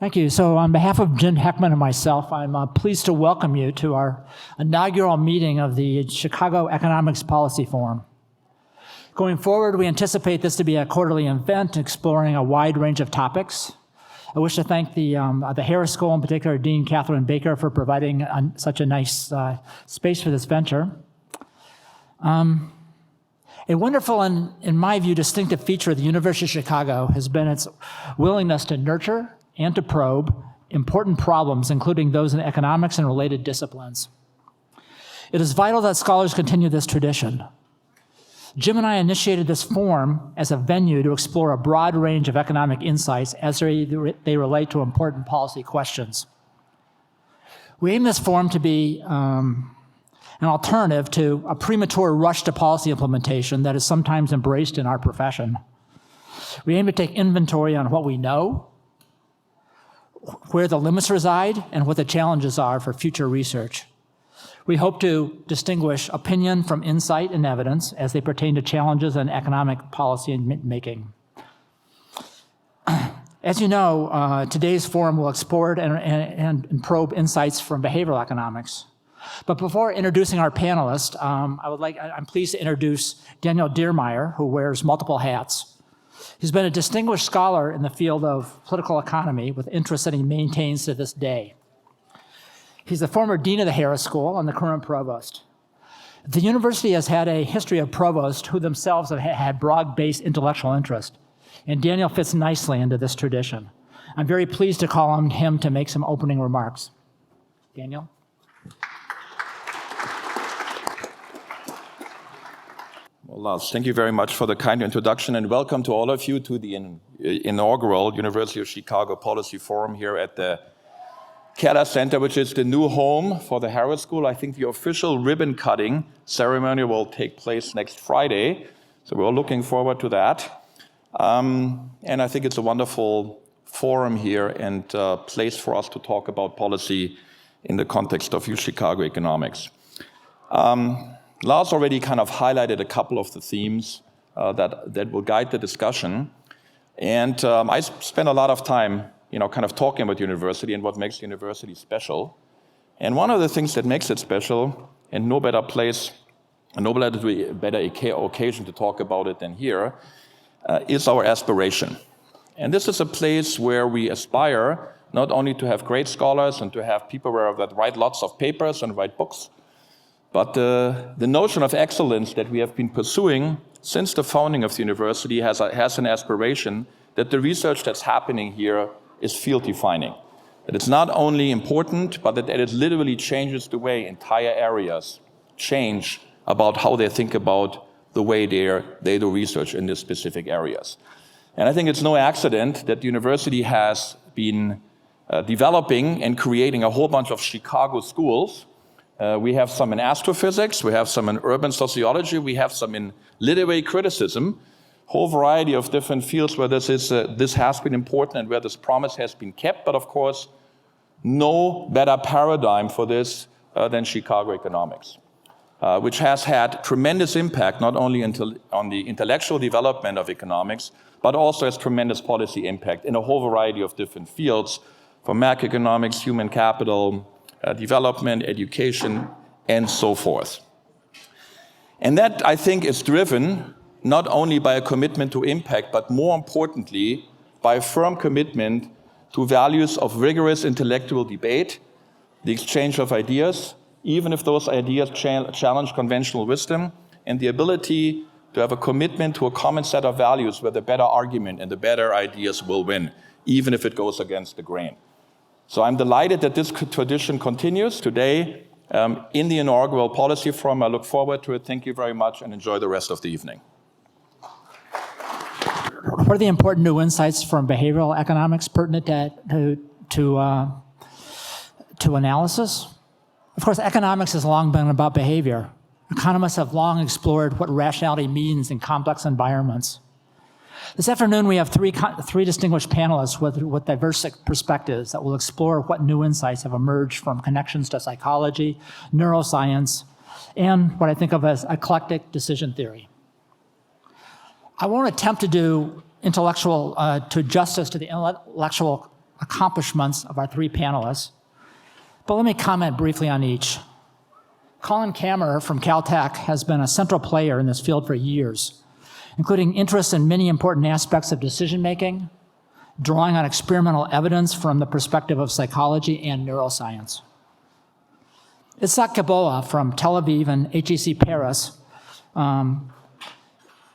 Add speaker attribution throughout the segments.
Speaker 1: Thank you. So on behalf of Jim Heckman and myself, I'm pleased to welcome you to our inaugural meeting of the Chicago Economics Policy Forum. Going forward, we anticipate this to be a quarterly event exploring a wide range of topics. I wish to thank the Harris School, in particular Dean Catherine Baker, for providing such a nice space for this venture. A wonderful and, in my view, distinctive feature of the University of Chicago has been its willingness to nurture and to probe important problems, including those in economics and related disciplines. It is vital that scholars continue this tradition. Jim and I initiated this forum as a venue to explore a broad range of economic insights as they relate to important policy questions. We aim this forum to be an alternative to a premature rush to policy implementation that is sometimes embraced in our profession. We aim to take inventory on what we know, where the limits reside, and what the challenges are for future research. We hope to distinguish opinion from insight and evidence as they pertain to challenges in economic policy making. As you know, today's forum will explore and probe insights from behavioral economics. But before introducing our panelists, I'm pleased to introduce Daniel Diermeyer, who wears multiple hats. He's been a distinguished scholar in the field of political economy with interests that he maintains to this day. He's the former dean of the Harris School and the current provost. The university has had a history of provosts who themselves have had broad-based intellectual interest, and Daniel fits nicely into this tradition. I'm very pleased to call on him to make some opening remarks. Daniel?
Speaker 2: Well, Lars, thank you very much for the kind introduction, and welcome to all of you to the inaugural University of Chicago Policy Forum here at the Keller Center, which is the new home for the Harris School. I think the official ribbon cutting ceremony will take place next Friday, so we're all looking forward to that. And I think it's a wonderful forum here and place for us to talk about policy in the context of UChicago economics. Lars already kind of highlighted a couple of the themes that will guide the discussion. And I spent a lot of time, kind of talking about university and what makes university special. And one of the things that makes it special, and no better place, no better occasion to talk about it than here, is our aspiration. And this is a place where we aspire not only to have great scholars and to have people that write lots of papers and write books, but the notion of excellence that we have been pursuing since the founding of the university has an aspiration that the research that's happening here is field-defining. That it's not only important, but that it literally changes the way entire areas change about how they think about the way they do research in these specific areas. And I think it's no accident that the university has been developing and creating a whole bunch of Chicago schools. We have some in astrophysics, we have some in urban sociology, we have some in literary criticism, whole variety of different fields where this has been important and where this promise has been kept. But of course, no better paradigm for this than Chicago economics, which has had tremendous impact not only on the intellectual development of economics, but also has tremendous policy impact in a whole variety of different fields, from macroeconomics, human capital, development, education, and so forth. And that, I think, is driven not only by a commitment to impact, but more importantly, by a firm commitment to values of rigorous intellectual debate, the exchange of ideas, even if those ideas challenge conventional wisdom, and the ability to have a commitment to a common set of values where the better argument and the better ideas will win, even if it goes against the grain. So I'm delighted that this tradition continues today in the inaugural policy forum. I look forward to it. Thank you very much and enjoy the rest of the evening.
Speaker 1: What are the important new insights from behavioral economics pertinent to analysis? Of course, economics has long been about behavior. Economists have long explored what rationality means in complex environments. This afternoon, we have three distinguished panelists with diverse perspectives that will explore what new insights have emerged from connections to psychology, neuroscience, and what I think of as eclectic decision theory. I won't attempt to do justice to the intellectual accomplishments of our three panelists, but let me comment briefly on each. Colin Kammerer from Caltech has been a central player in this field for years, including interest in many important aspects of decision-making, drawing on experimental evidence from the perspective of psychology and neuroscience. Itzhak Kaboa from Tel Aviv and HEC Paris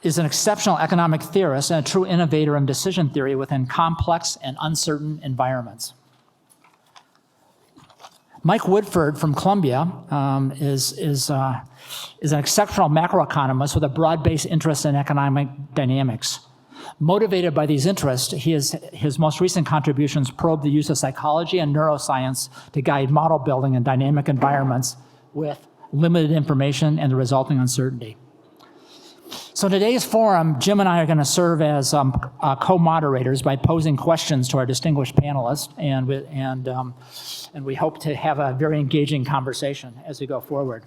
Speaker 1: is an exceptional economic theorist and a true innovator in decision theory within complex and uncertain environments. Mike Woodford from Columbia is an exceptional macroeconomist with a broad-based interest in economic dynamics. Motivated by these interests, his most recent contributions probe the use of psychology and neuroscience to guide model building in dynamic environments with limited information and the resulting uncertainty. So in today's forum, Jim and I are going to serve as co-moderators by posing questions to our distinguished panelists, and we hope to have a very engaging conversation as we go forward.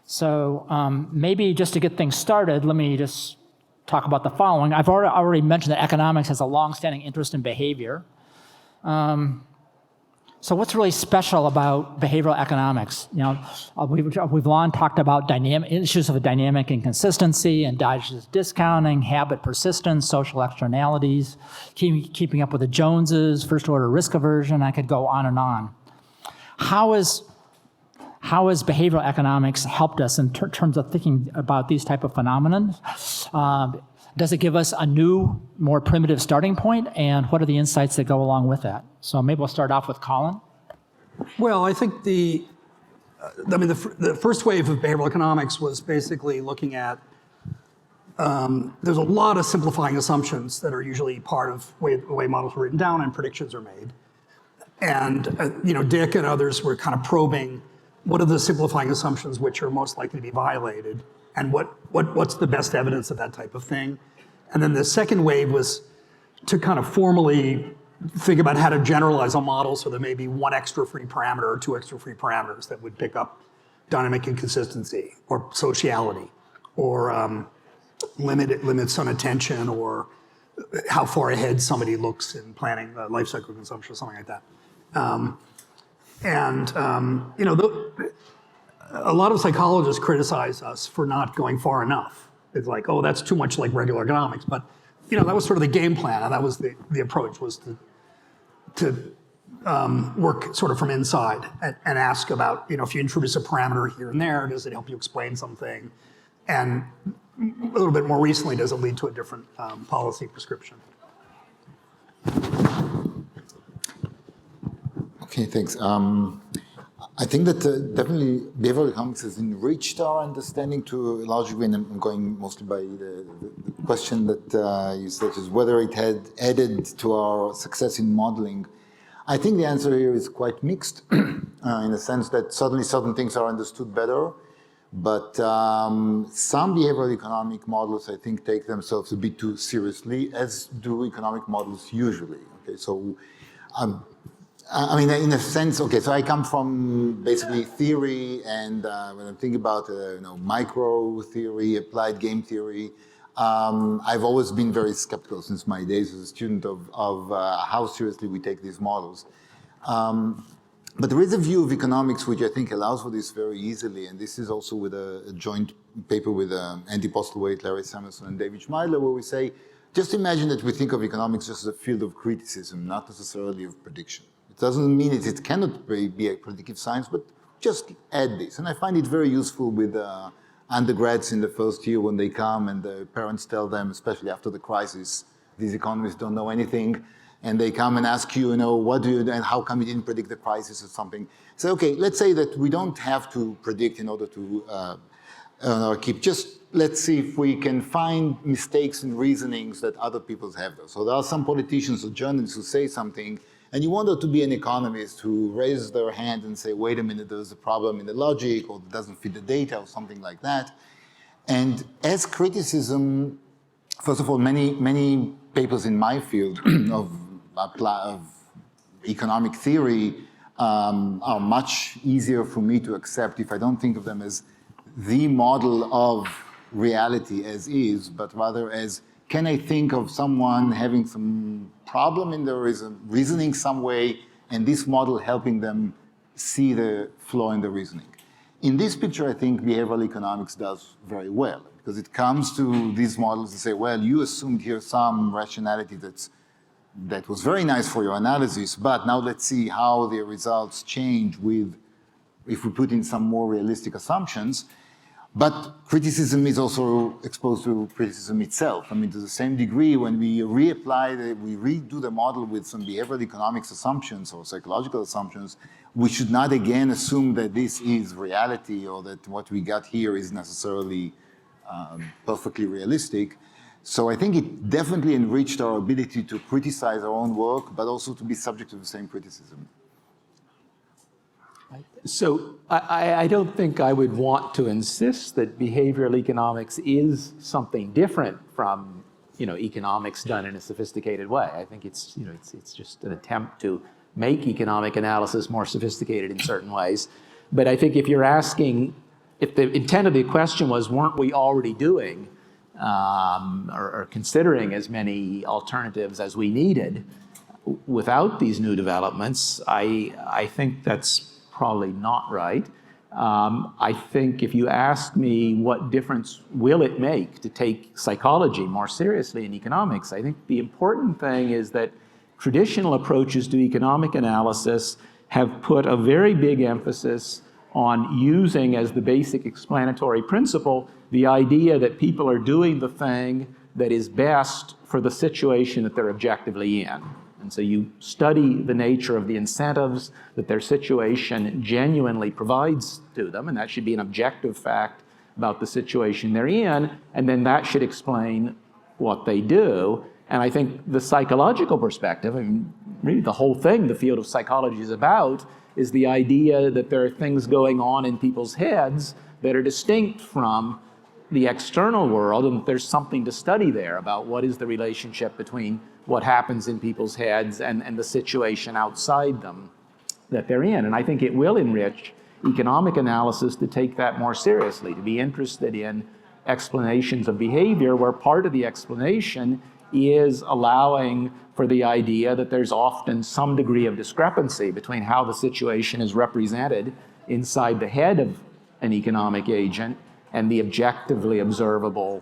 Speaker 1: So maybe just to get things started, let me just talk about the following. I've already mentioned that economics has a long-standing interest in behavior. So what's really special about behavioral economics? You know, we've long talked about issues of dynamic inconsistency, endogenous discounting, habit persistence, social externalities, keeping up with the Joneses, first-order risk aversion. I could go on and on. How has behavioral economics helped us in terms of thinking about these type of phenomena? Does it give us a new, more primitive starting point? And what are the insights that go along with that? So maybe we'll start off with Colin.
Speaker 3: Well, I think the first wave of behavioral economics was basically looking at, there's a lot of simplifying assumptions that are usually part of the way models are written down and predictions are made. And Dick and others were kind of probing what are the simplifying assumptions which are most likely to be violated, and what's the best evidence of that type of thing. And then the second wave was to kind of formally think about how to generalize a model so there may be one extra free parameter or two extra free parameters that would pick up dynamic inconsistency or sociality or limits on attention or how far ahead somebody looks in planning the life cycle consumption or something like that. A lot of psychologists criticize us for not going far enough. It's like, oh, that's too much like regular economics. But that was sort of the game plan, and that was the approach, was to work sort of from inside and ask about, if you introduce a parameter here and there, does it help you explain something? And a little bit more recently, does it lead to a different policy prescription?
Speaker 4: Okay, thanks. I think that definitely behavioral economics has enriched our understanding to a large degree, and I'm going mostly by the question that you said, is whether it had added to our success in modeling. I think the answer here is quite mixed, in the sense that suddenly certain things are understood better, but some behavioral economic models, I think, take themselves a bit too seriously, as do economic models usually. Okay, so in a sense, okay, so I come from basically theory, and when I'm thinking about micro theory, applied game theory, I've always been very skeptical since my days as a student of how seriously we take these models. But there is a view of economics which I think allows for this very easily, and this is also with a joint paper with Andy Postlewaite, Larry Samuelson, and David Schmeidler, where we say, just imagine that we think of economics just as a field of criticism, not necessarily of prediction. It doesn't mean it cannot be a predictive science, but just add this. And I find it very useful with undergrads in the first year when they come and the parents tell them, especially after the crisis, these economists don't know anything, and they come and ask you, what do you, and how come you didn't predict the crisis or something. So, okay, let's say that we don't have to predict in order to earn our keep. Just let's see if we can find mistakes in reasonings that other people have. So there are some politicians or journalists who say something, and you want there to be an economist who raises their hand and say, wait a minute, there's a problem in the logic, or it doesn't fit the data, or something like that. And as criticism, first of all, many papers in my field of economic theory are much easier for me to accept if I don't think of them as the model of reality as is, but rather as can I think of someone having some problem in their reasoning some way, and this model helping them see the flaw in the reasoning. In this picture, I think behavioral economics does very well, because it comes to these models and say, well, you assumed here some rationality that was very nice for your analysis, but now let's see how the results change if we put in some more realistic assumptions. But criticism is also exposed to criticism itself. I mean, to the same degree, when we redo the model with some behavioral economics assumptions or psychological assumptions, we should not again assume that this is reality or that what we got here is necessarily perfectly realistic. So I think it definitely enriched our ability to criticize our own work, but also to be subject to the same criticism.
Speaker 5: So I don't think I would want to insist that behavioral economics is something different from, economics done in a sophisticated way. I think it's just an attempt to make economic analysis more sophisticated in certain ways. But I think if you're asking, if the intent of the question was, weren't we already doing or considering as many alternatives as we needed without these new developments, I think that's probably not right. I think if you ask me what difference will it make to take psychology more seriously in economics, I think the important thing is that traditional approaches to economic analysis have put a very big emphasis on using as the basic explanatory principle the idea that people are doing the thing that is best for the situation that they're objectively in. And so you study the nature of the incentives that their situation genuinely provides to them, and that should be an objective fact about the situation they're in, and then that should explain what they do. And I think the psychological perspective, I mean, really the whole thing the field of psychology is about, is the idea that there are things going on in people's heads that are distinct from the external world, and there's something to study there about what is the relationship between what happens in people's heads and the situation outside them that they're in. And I think it will enrich economic analysis to take that more seriously, to be interested in explanations of behavior where part of the explanation is allowing for the idea that there's often some degree of discrepancy between how the situation is represented inside the head of an economic agent and the objectively observable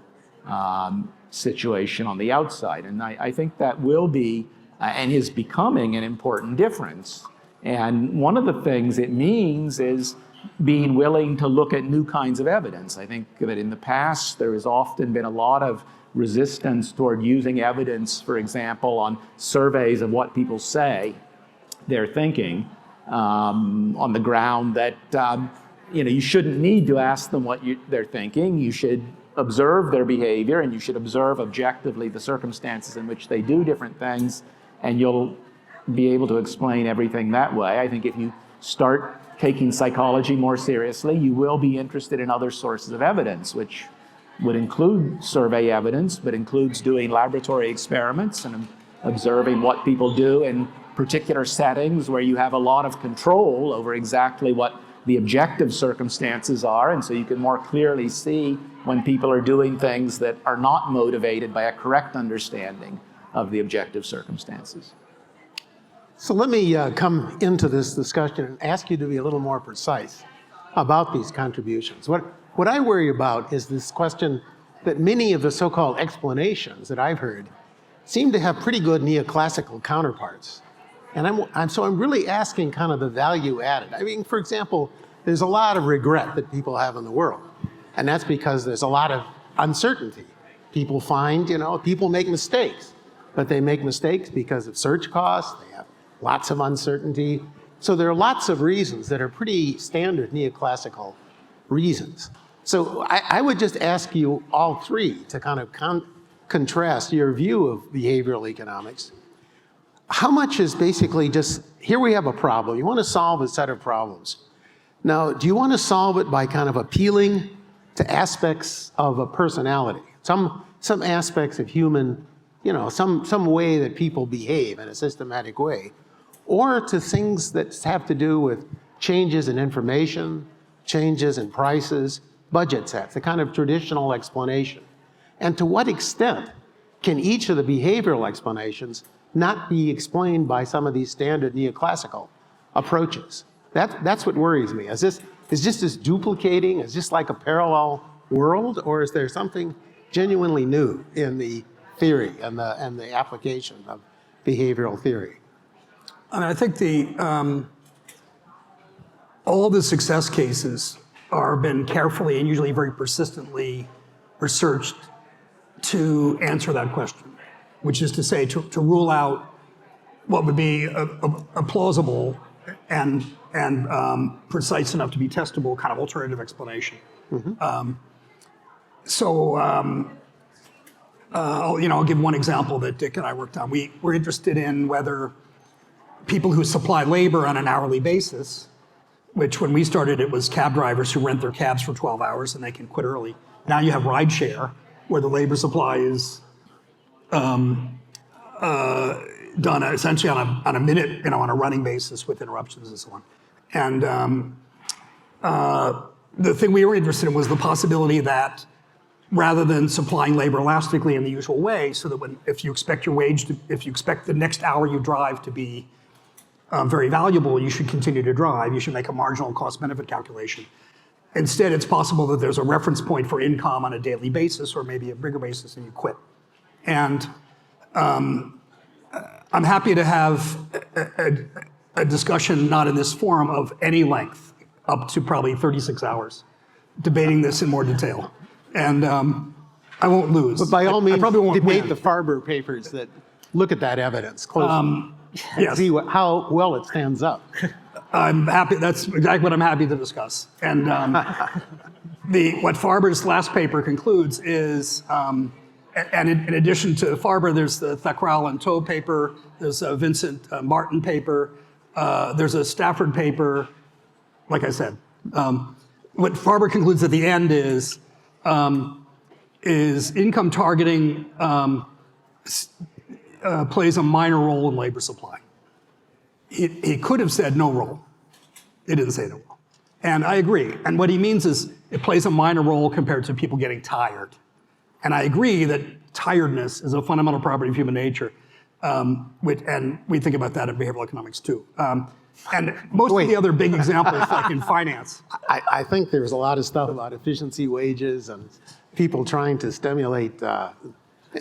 Speaker 5: situation on the outside. And I think that will be and is becoming an important difference. And one of the things it means is being willing to look at new kinds of evidence. I think that in the past there has often been a lot of resistance toward using evidence, for example, on surveys of what people say they're thinking, on the ground that you shouldn't need to ask them what they're thinking. You should observe their behavior, and you should observe objectively the circumstances in which they do different things, and you'll be able to explain everything that way. I think if you start taking psychology more seriously, you will be interested in other sources of evidence, which would include survey evidence, but includes doing laboratory experiments and observing what people do in particular settings where you have a lot of control over exactly what the objective circumstances are, and so you can more clearly see when people are doing things that are not motivated by a correct understanding of the objective circumstances.
Speaker 6: So let me come into this discussion and ask you to be a little more precise about these contributions. What I worry about is this question that many of the so-called explanations that I've heard seem to have pretty good neoclassical counterparts. And I'm really asking kind of the value added. I mean, for example, there's a lot of regret that people have in the world. And that's because there's a lot of uncertainty. People find, people make mistakes, but they make mistakes because of search costs. They have lots of uncertainty. So there are lots of reasons that are pretty standard neoclassical reasons. So I would just ask you all three to kind of contrast your view of behavioral economics. How much is basically just, here we have a problem. You want to solve a set of problems. Now, do you want to solve it by kind of appealing to aspects of a personality, some aspects of human, some way that people behave in a systematic way, or to things that have to do with changes in information, changes in prices, budget sets, the kind of traditional explanation? And to what extent can each of the behavioral explanations not be explained by some of these standard neoclassical approaches? That's what worries me. Is this duplicating? Is this like a parallel world, or is there something genuinely new in the theory and the application of behavioral theory?
Speaker 3: And I think all the success cases are been carefully and usually very persistently researched to answer that question, which is to say, to rule out what would be a plausible and precise enough to be testable kind of alternative explanation. I'll give one example that Dick and I worked on. We were interested in whether people who supply labor on an hourly basis, which when we started, it was cab drivers who rent their cabs for 12 hours and they can quit early. Now you have rideshare, where the labor supply is done essentially on a minute, on a running basis with interruptions and so on. And the thing we were interested in was the possibility that rather than supplying labor elastically in the usual way, so that if you expect the next hour you drive to be very valuable, you should continue to drive. You should make a marginal cost-benefit calculation. Instead, it's possible that there's a reference point for income on a daily basis or maybe a bigger basis and you quit. And I'm happy to have a discussion, not in this forum, of any length, up to probably 36 hours, debating this in more detail. And I won't lose.
Speaker 6: But by all means,
Speaker 3: I probably won't
Speaker 6: debate
Speaker 3: win.
Speaker 6: the Farber papers that look at that evidence closely.
Speaker 3: Yes.
Speaker 6: See how well it stands up.
Speaker 3: I'm happy. That's exactly what I'm happy to discuss. And what Farber's last paper concludes is, and in addition to Farber, there's the Thakral and Toe paper. There's a Vincent Martin paper. There's a Stafford paper. Like I said, what Farber concludes at the end is income targeting plays a minor role in labor supply. He could have said no role. He didn't say no role. And I agree. And what he means is it plays a minor role compared to people getting tired. And I agree that tiredness is a fundamental property of human nature. And we think about that in behavioral economics too. And most of the other big examples, like in finance.
Speaker 6: I think there's a lot of stuff about efficiency wages and people trying to stimulate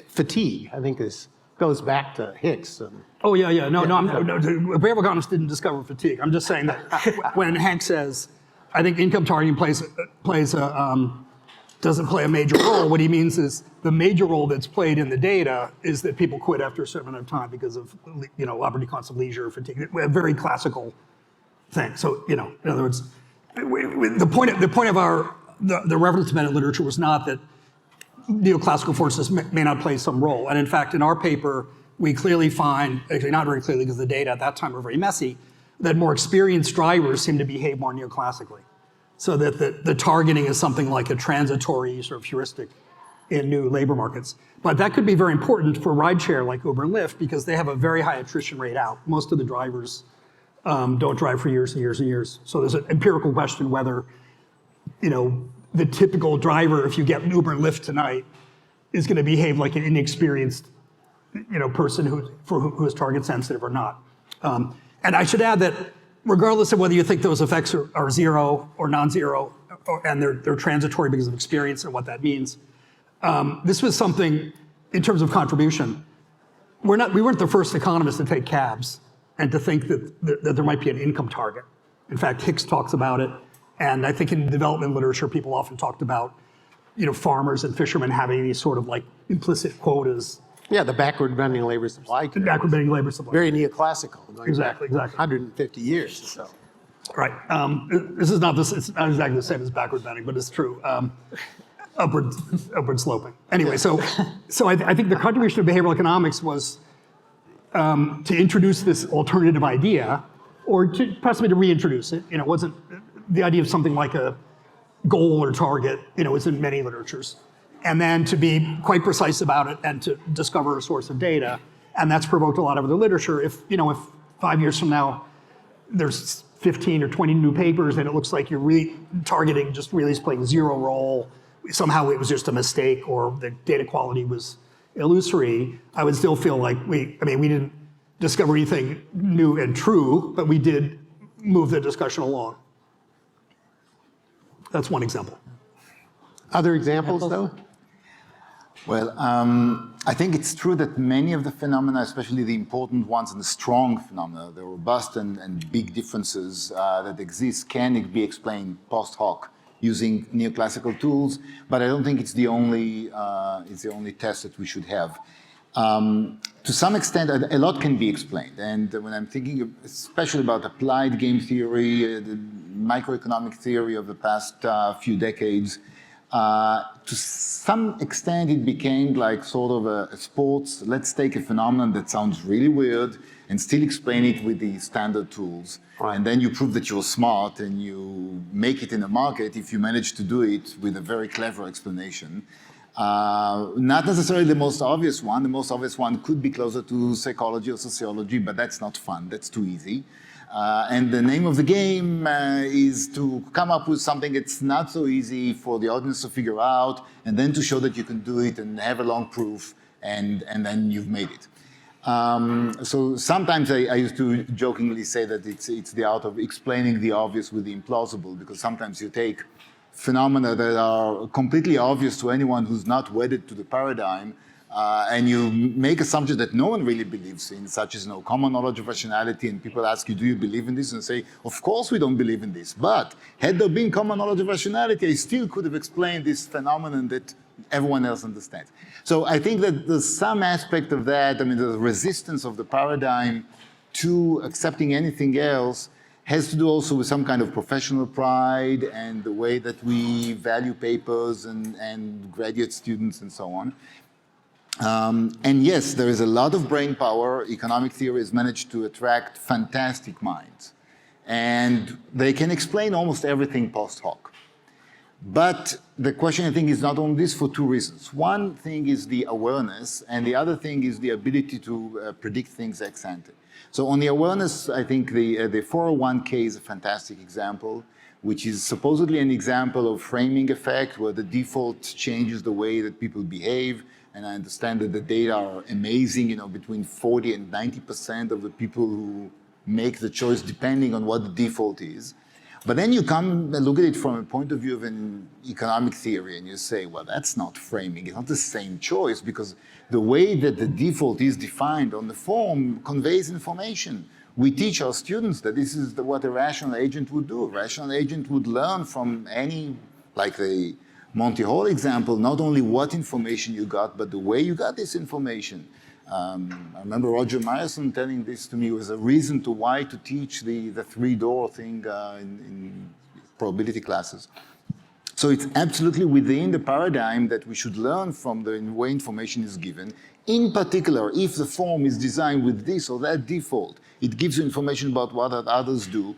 Speaker 6: fatigue. I think this goes back to Hicks.
Speaker 3: Oh yeah. No. Behavioral economists didn't discover fatigue. I'm just saying that when Hank says, I think income targeting doesn't play a major role, what he means is the major role that's played in the data is that people quit after a certain amount of time because of opportunity cost of leisure, fatigue, a very classical thing. So, in other words, the point of the reference-dependent literature was not that neoclassical forces may not play some role. And in fact, in our paper, we clearly find, actually not very clearly because the data at that time were very messy, that more experienced drivers seem to behave more neoclassically. So that the targeting is something like a transitory sort of heuristic in new labor markets. But that could be very important for rideshare like Uber and Lyft because they have a very high attrition rate out. Most of the drivers don't drive for years and years and years. So there's an empirical question whether, the typical driver, if you get Uber and Lyft tonight, is going to behave like an inexperienced, person who is target sensitive or not. And I should add that regardless of whether you think those effects are zero or non-zero, and they're transitory because of experience and what that means, this was something in terms of contribution. We weren't the first economists to take cabs and to think that there might be an income target. In fact, Hicks talks about it. And I think in development literature, people often talked about, farmers and fishermen having these sort of like implicit quotas.
Speaker 6: Yeah, the backward bending labor supply.
Speaker 3: Backward bending labor supply.
Speaker 6: Very neoclassical. Going
Speaker 3: Exactly.
Speaker 6: 150 years or so.
Speaker 3: Right. It's not exactly the same as backward bending, but it's true. Upward sloping. Anyway, so I think the contribution of behavioral economics was to introduce this alternative idea, or possibly to reintroduce it. It wasn't the idea of something like a goal or target. It's in many literatures, and then to be quite precise about it and to discover a source of data, and that's provoked a lot of other literature. If 5 years from now there's 15 or 20 new papers and it looks like you're really targeting just really is playing zero role, somehow it was just a mistake or the data quality was illusory, I would still feel like we didn't discover anything new and true, but we did move the discussion along. That's one example.
Speaker 6: Other examples, though?
Speaker 4: Well, I think it's true that many of the phenomena, especially the important ones and the strong phenomena, the robust and big differences that exist, can be explained post hoc using neoclassical tools. But I don't think it's the only test that we should have. To some extent, a lot can be explained. And when I'm thinking especially about applied game theory, the microeconomic theory of the past few decades, to some extent it became like sort of a sports, let's take a phenomenon that sounds really weird and still explain it with the standard tools. Right. And then you prove that you're smart and you make it in the market if you manage to do it with a very clever explanation. Not necessarily the most obvious one. The most obvious one could be closer to psychology or sociology, but that's not fun. That's too easy. And the name of the game is to come up with something that's not so easy for the audience to figure out, and then to show that you can do it and have a long proof, and then you've made it. So sometimes I used to jokingly say that it's the art of explaining the obvious with the implausible, because sometimes you take phenomena that are completely obvious to anyone who's not wedded to the paradigm, and you make assumptions that no one really believes in, such as common knowledge of rationality, and people ask you, do you believe in this? And say, of course we don't believe in this, but had there been common knowledge of rationality, I still could have explained this phenomenon that everyone else understands. So I think that there's some aspect of that, the resistance of the paradigm to accepting anything else has to do also with some kind of professional pride and the way that we value papers and graduate students and so on. And yes, there is a lot of brain power. Economic theory has managed to attract fantastic minds. And they can explain almost everything post hoc. But the question, I think, is not only this for two reasons. One thing is the awareness, and the other thing is the ability to predict things ex ante. So on the awareness, I think the 401k is a fantastic example, which is supposedly an example of framing effect, where the default changes the way that people behave. And I understand that the data are amazing, between 40 and 90% of the people who make the choice depending on what the default is. But then you come and look at it from a point of view of an economic theory, and you say, well, that's not framing. It's not the same choice, because the way that the default is defined on the form conveys information. We teach our students that this is what a rational agent would do. A rational agent would learn from any, like the Monty Hall example, not only what information you got, but the way you got this information. I remember Roger Myerson telling this to me was a reason to why to teach the three-door thing in probability classes. So it's absolutely within the paradigm that we should learn from the way information is given. In particular, if the form is designed with this or that default, it gives you information about what others do.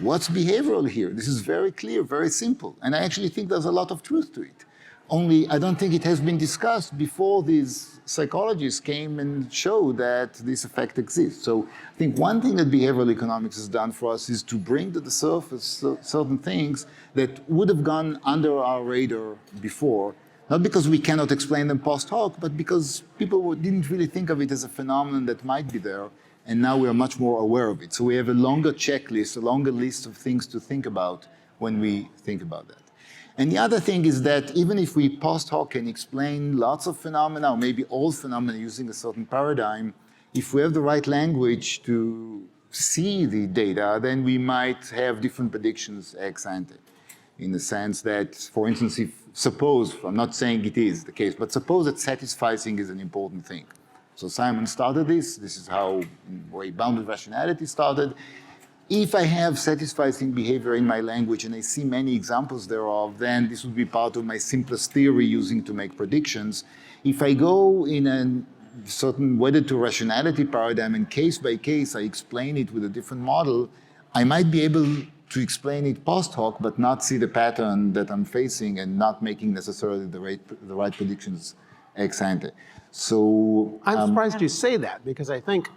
Speaker 4: What's behavioral here? This is very clear, very simple. And I actually think there's a lot of truth to it. Only I don't think it has been discussed before these psychologists came and showed that this effect exists. So I think one thing that behavioral economics has done for us is to bring to the surface certain things that would have gone under our radar before, not because we cannot explain them post hoc, but because people didn't really think of it as a phenomenon that might be there. And now we are much more aware of it. So we have a longer checklist, a longer list of things to think about when we think about that. And the other thing is that even if we post hoc can explain lots of phenomena, or maybe all phenomena using a certain paradigm, if we have the right language to see the data, then we might have different predictions ex ante. In the sense that, for instance, suppose, I'm not saying it is the case, but suppose that satisficing is an important thing. So Simon started this is how bounded rationality started. If I have satisficing behavior in my language and I see many examples thereof, then this would be part of my simplest theory using to make predictions. If I go in a certain wedded to rationality paradigm and case by case I explain it with a different model, I might be able to explain it post hoc, but not see the pattern that I'm facing and not making necessarily the right predictions ex ante. So
Speaker 6: I'm surprised you say that, because I think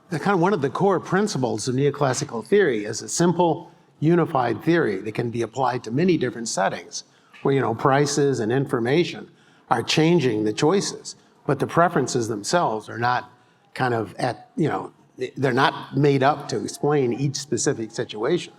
Speaker 6: one of the core principles of neoclassical theory is a simple, unified theory that can be applied to many different settings, where prices and information are changing the choices. but the preferences themselves are not kind of they're not made up to explain each specific situation.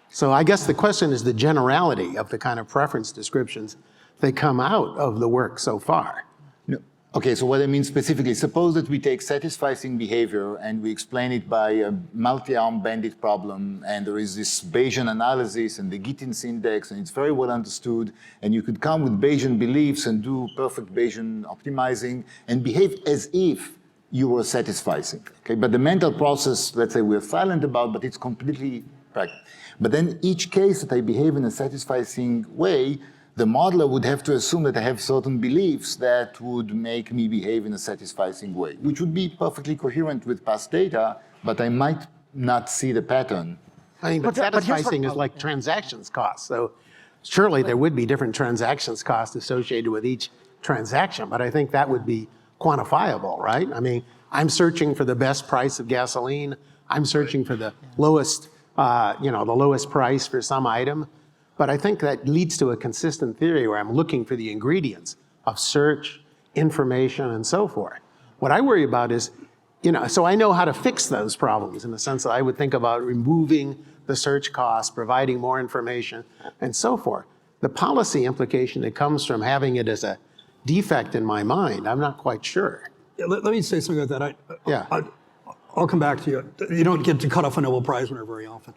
Speaker 6: So I guess the question is the generality of the kind of preference descriptions that come out of the work so far.
Speaker 4: No. Okay, so what I mean specifically, suppose that we take satisficing behavior and we explain it by a multi-arm bandit problem, and there is this Bayesian analysis and the Gittins index, and it's very well understood, and you could come with Bayesian beliefs and do perfect Bayesian optimizing and behave as if you were satisficing. Okay, but the mental process, let's say we're silent about, but it's completely practical. But then each case that I behave in a satisficing way, the modeler would have to assume that I have certain beliefs that would make me behave in a satisficing way, which would be perfectly coherent with past data, but I might not see the pattern.
Speaker 6: I mean, but satisficing is like transactions cost. So surely there would be different transactions costs associated with each transaction, but I think that would be quantifiable, right? I mean, I'm searching for the best price of gasoline. I'm searching for the lowest, the lowest price for some item. But I think that leads to a consistent theory where I'm looking for the ingredients of search, information, and so forth. What I worry about is, so I know how to fix those problems in the sense that I would think about removing the search costs, providing more information, and so forth. The policy implication that comes from having it as a defect in my mind, I'm not quite sure.
Speaker 3: Yeah, let me say something about that.
Speaker 6: Yeah.
Speaker 3: I'll come back to you. You don't get to cut off a Nobel Prize winner very often.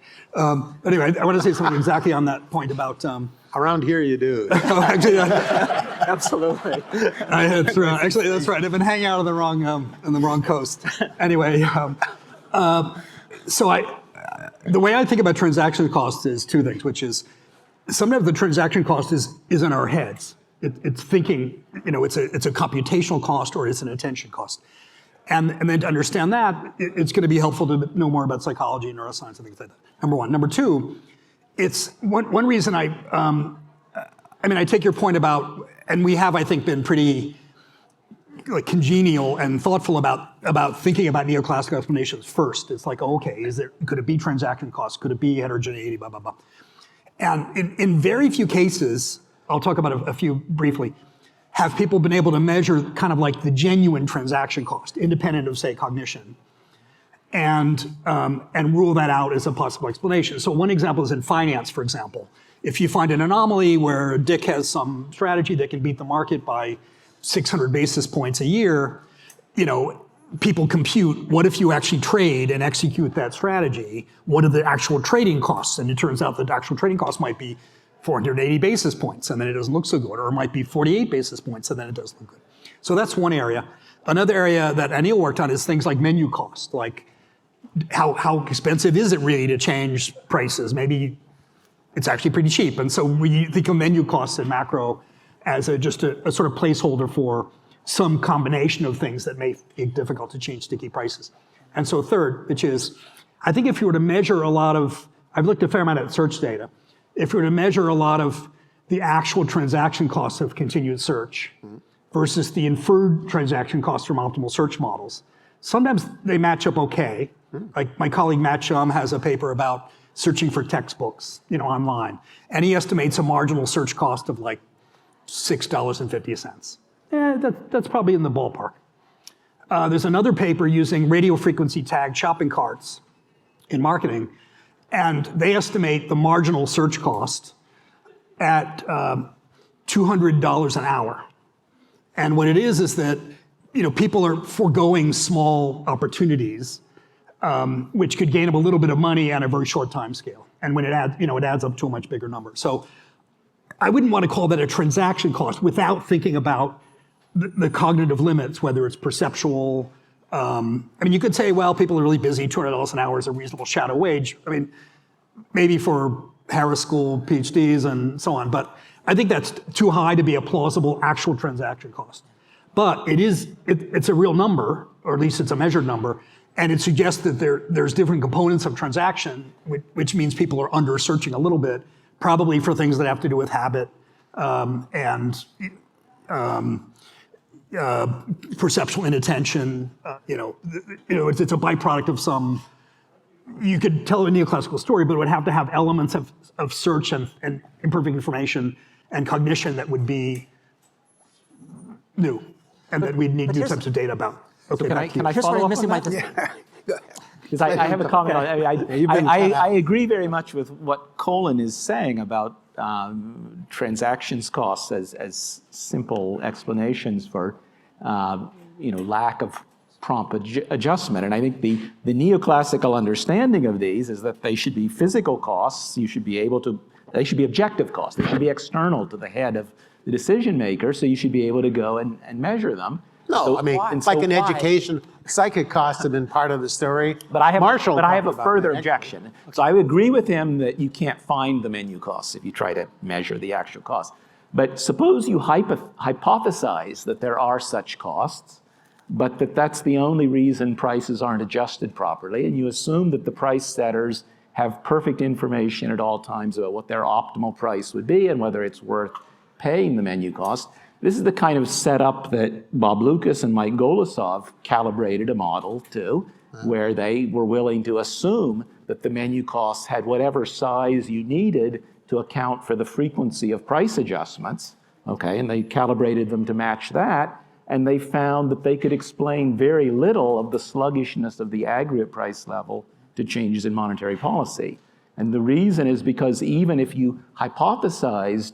Speaker 3: Anyway, I want to say something exactly on that point about.
Speaker 6: Around here you do.
Speaker 3: Actually,
Speaker 5: Absolutely.
Speaker 3: actually, that's right. I've been hanging out on the wrong coast. Anyway, the way I think about transaction costs is two things, which is sometimes the transaction cost is in our heads. It's thinking, it's a computational cost or it's an attention cost. And then to understand that, it's going to be helpful to know more about psychology and neuroscience and things like that. Number one. Number two, it's one reason I take your point about, and we have, I think, been pretty congenial and thoughtful about thinking about neoclassical explanations first. It's like, okay, could it be transaction costs? Could it be heterogeneity? Blah, blah, blah. And in very few cases, I'll talk about a few briefly, have people been able to measure kind of like the genuine transaction cost, independent of, say, cognition, and rule that out as a possible explanation. So one example is in finance, for example. If you find an anomaly where Dick has some strategy that can beat the market by 600 basis points a year, people compute, what if you actually trade and execute that strategy? What are the actual trading costs? And it turns out that the actual trading costs might be 480 basis points, and then it doesn't look so good, or it might be 48 basis points, and then it doesn't look good. So that's one area. Another area that Anil worked on is things like menu cost, like how expensive is it really to change prices? Maybe it's actually pretty cheap, and so we think of menu costs in macro as just a sort of placeholder for some combination of things that may be difficult to change sticky prices. And so third, which is, I think if you were to measure I've looked a fair amount at search data, if we were to measure a lot of the actual transaction costs of continued search versus the inferred transaction costs from optimal search models, sometimes they match up okay. Like my colleague Matt Shum has a paper about searching for textbooks, online, and he estimates a marginal search cost of like $6.50. That's probably in the ballpark. There's another paper using radio frequency tagged shopping carts in marketing, and they estimate the marginal search cost at $200 an hour. And what it is that people are foregoing small opportunities, which could gain them a little bit of money on a very short time scale. And when it adds up to a much bigger number. So I wouldn't want to call that a transaction cost without thinking about the cognitive limits, whether it's perceptual. You could say, well, people are really busy, $200 an hour is a reasonable shadow wage. Maybe for Harris School PhDs and so on, but I think that's too high to be a plausible actual transaction cost. But it's a real number, or at least it's a measured number, and it suggests that there's different components of transaction, which means people are under searching a little bit, probably for things that have to do with habit and perceptual inattention. It's a byproduct of some. You could tell a neoclassical story, but it would have to have elements of search and imperfect information and cognition that would be new. and that we need new types of data about. Okay,
Speaker 5: Can I,
Speaker 3: back to you.
Speaker 5: can I
Speaker 1: Here's where
Speaker 5: follow
Speaker 1: you're
Speaker 5: up
Speaker 1: missing
Speaker 5: on
Speaker 1: my
Speaker 5: that? Because I have a comment on I agree very much with what Colin is saying about transactions costs as simple explanations for lack of prompt adjustment. And I think the neoclassical understanding of these is that they should be physical costs. You should be able to, they should be objective costs. They should be external to the head of the decision maker, so you should be able to go and measure them.
Speaker 6: No,
Speaker 5: So-
Speaker 6: I mean,
Speaker 1: why?
Speaker 6: it's like in
Speaker 1: Why?
Speaker 6: education, psychic costs have been part of the story.
Speaker 5: But I have
Speaker 6: Marshall
Speaker 5: a
Speaker 6: talked about
Speaker 5: further
Speaker 6: that.
Speaker 5: objection. So I would agree with him that you can't find the menu costs if you try to measure the actual cost. But suppose you hypothesize that there are such costs, but that's the only reason prices aren't adjusted properly, and you assume that the price setters have perfect information at all times about what their optimal price would be and whether it's worth paying the menu cost. This is the kind of setup that Bob Lucas and Mike Golosov calibrated a model to, where they were willing to assume that the menu costs had whatever size you needed to account for the frequency of price adjustments, okay, and they calibrated them to match that, and they found that they could explain very little of the sluggishness of the aggregate price level to changes in monetary policy. And the reason is because even if you hypothesized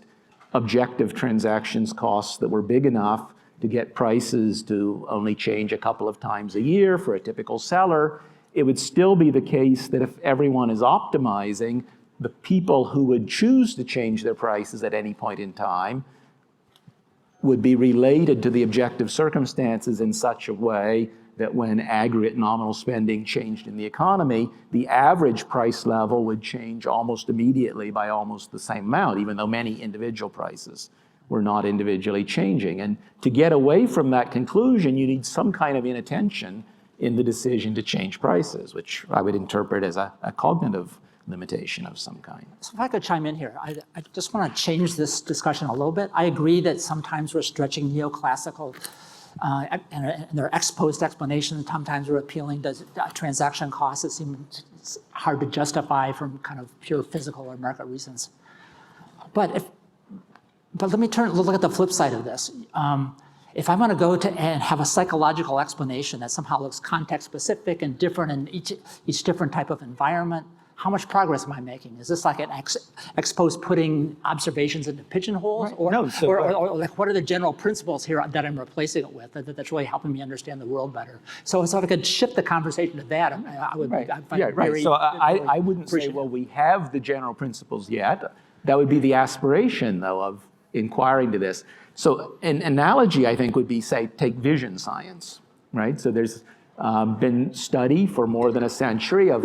Speaker 5: objective transactions costs that were big enough to get prices to only change a couple of times a year for a typical seller, it would still be the case that if everyone is optimizing, the people who would choose to change their prices at any point in time would be related to the objective circumstances in such a way that when aggregate nominal spending changed in the economy, the average price level would change almost immediately by almost the same amount, even though many individual prices were not individually changing. And to get away from that conclusion, you need some kind of inattention in the decision to change prices, which I would interpret as a cognitive limitation of some kind.
Speaker 1: So if I could chime in here, I just want to change this discussion a little bit. I agree that sometimes we're stretching neoclassical and their ex post explanations. Sometimes we're appealing to transaction costs that seem hard to justify from kind of pure physical or market reasons. But let me look at the flip side of this. If I'm going to go to and have a psychological explanation that somehow looks context specific and different in each different type of environment, how much progress am I making? Is this like an ex post putting observations into pigeonholes?
Speaker 5: Right.
Speaker 1: Or,
Speaker 5: No, so-
Speaker 1: or like what are the general principles here that I'm replacing it with that's really helping me understand the world better? So if I could shift the conversation to that, I would
Speaker 5: Right.
Speaker 1: I'd find
Speaker 5: Yeah,
Speaker 1: it
Speaker 5: right.
Speaker 1: very,
Speaker 5: So I
Speaker 1: really
Speaker 5: wouldn't say,
Speaker 1: appreciative.
Speaker 5: well, we have the general principles yet. That would be the aspiration, though, of inquiring to this. So an analogy, I think, would be, say, take vision science, right? So there's been study for more than a century of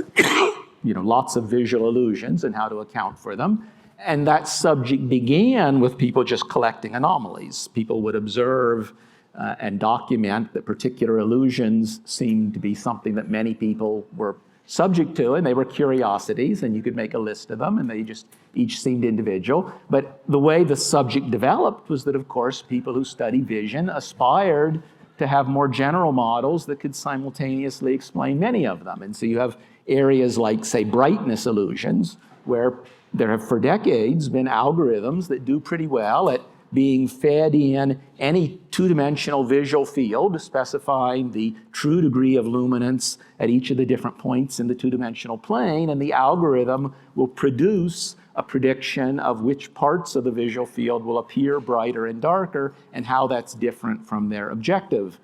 Speaker 5: lots of visual illusions and how to account for them. And that subject began with people just collecting anomalies. People would observe and document that particular illusions seemed to be something that many people were subject to, and they were curiosities, and you could make a list of them, and they just each seemed individual. But the way the subject developed was that, of course, people who study vision aspired to have more general models that could simultaneously explain many of them. And so you have areas like, say, brightness illusions, where there have for decades been algorithms that do pretty well at being fed in any two-dimensional visual field, specifying the true degree of luminance at each of the different points in the two-dimensional plane, and the algorithm will produce a prediction of which parts of the visual field will appear brighter and darker, and how that's different from their objective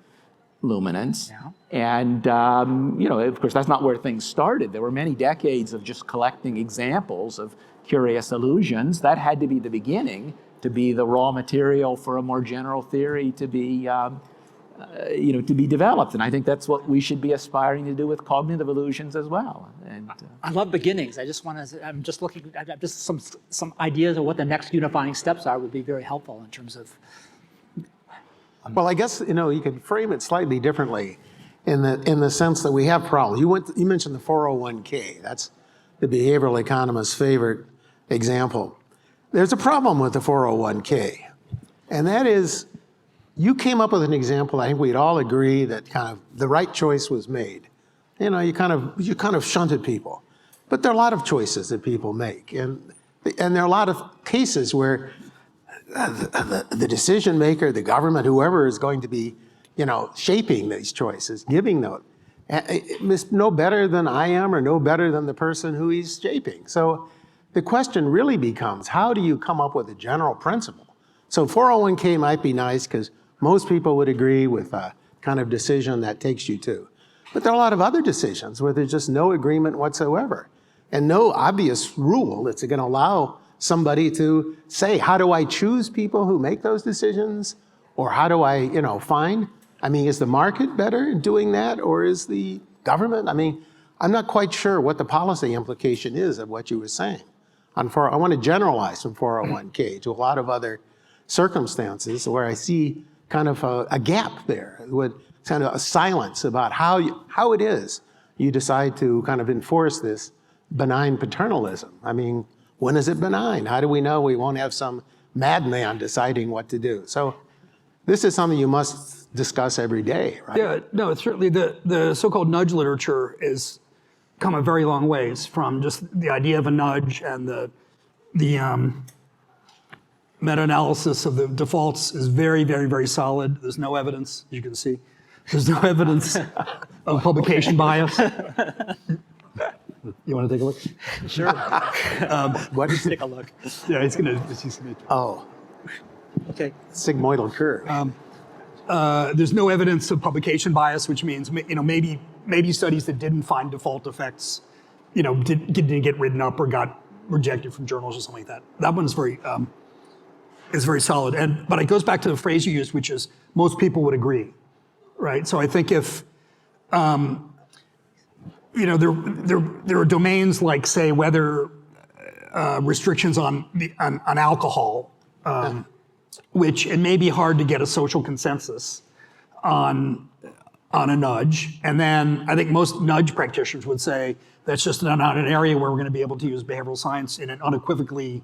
Speaker 5: luminance.
Speaker 1: Yeah.
Speaker 5: And of course, that's not where things started. There were many decades of just collecting examples of curious illusions. That had to be the beginning, to be the raw material for a more general theory to be developed. And I think that's what we should be aspiring to do with cognitive illusions as well. And
Speaker 1: I love beginnings. I'm just looking at just some ideas of what the next unifying steps are would be very helpful in terms of.
Speaker 6: Well, I guess, you could frame it slightly differently in the sense that we have problems. You mentioned the 401k. That's the behavioral economist's favorite example. There's a problem with the 401k, and that is you came up with an example. I think we'd all agree that kind of the right choice was made. You kind of shunted people, but there are a lot of choices that people make, and there are a lot of cases where the decision maker, the government, whoever is going to be shaping these choices, giving those. It's no better than I am or no better than the person who he's shaping. So the question really becomes, how do you come up with a general principle? So 401k might be nice because most people would agree with a kind of decision that takes you to. But there are a lot of other decisions where there's just no agreement whatsoever and no obvious rule that's going to allow somebody to say, how do I choose people who make those decisions? Or how do I, find? I mean, is the market better in doing that, or is the government? I mean, I'm not quite sure what the policy implication is of what you were saying. I want to generalize from 401k to a lot of other circumstances where I see kind of a gap there, with kind of a silence about how it is you decide to kind of enforce this benign paternalism. I mean, when is it benign? How do we know we won't have some madman deciding what to do? So this is something you must discuss every day, right?
Speaker 3: Yeah, no, it's certainly the so-called nudge literature is come a very long ways from just the idea of a nudge, and the meta-analysis of the defaults is very, very, very solid. There's no evidence, as you can see. There's no evidence of publication bias. You want to take a look?
Speaker 1: Sure.
Speaker 6: What is it?
Speaker 1: Take a look.
Speaker 3: Yeah, he's gonna.
Speaker 6: Oh,
Speaker 1: Okay.
Speaker 6: sigmoidal curve.
Speaker 3: There's no evidence of publication bias, which means maybe studies that didn't find default effects, didn't get written up or got rejected from journals or something like that. That one's very solid. But it goes back to the phrase you used, which is most people would agree, right? So I think if there are domains like, say, whether restrictions on alcohol. Which it may be hard to get a social consensus on a nudge. And then I think most nudge practitioners would say that's just not an area where we're going to be able to use behavioral science in an unequivocally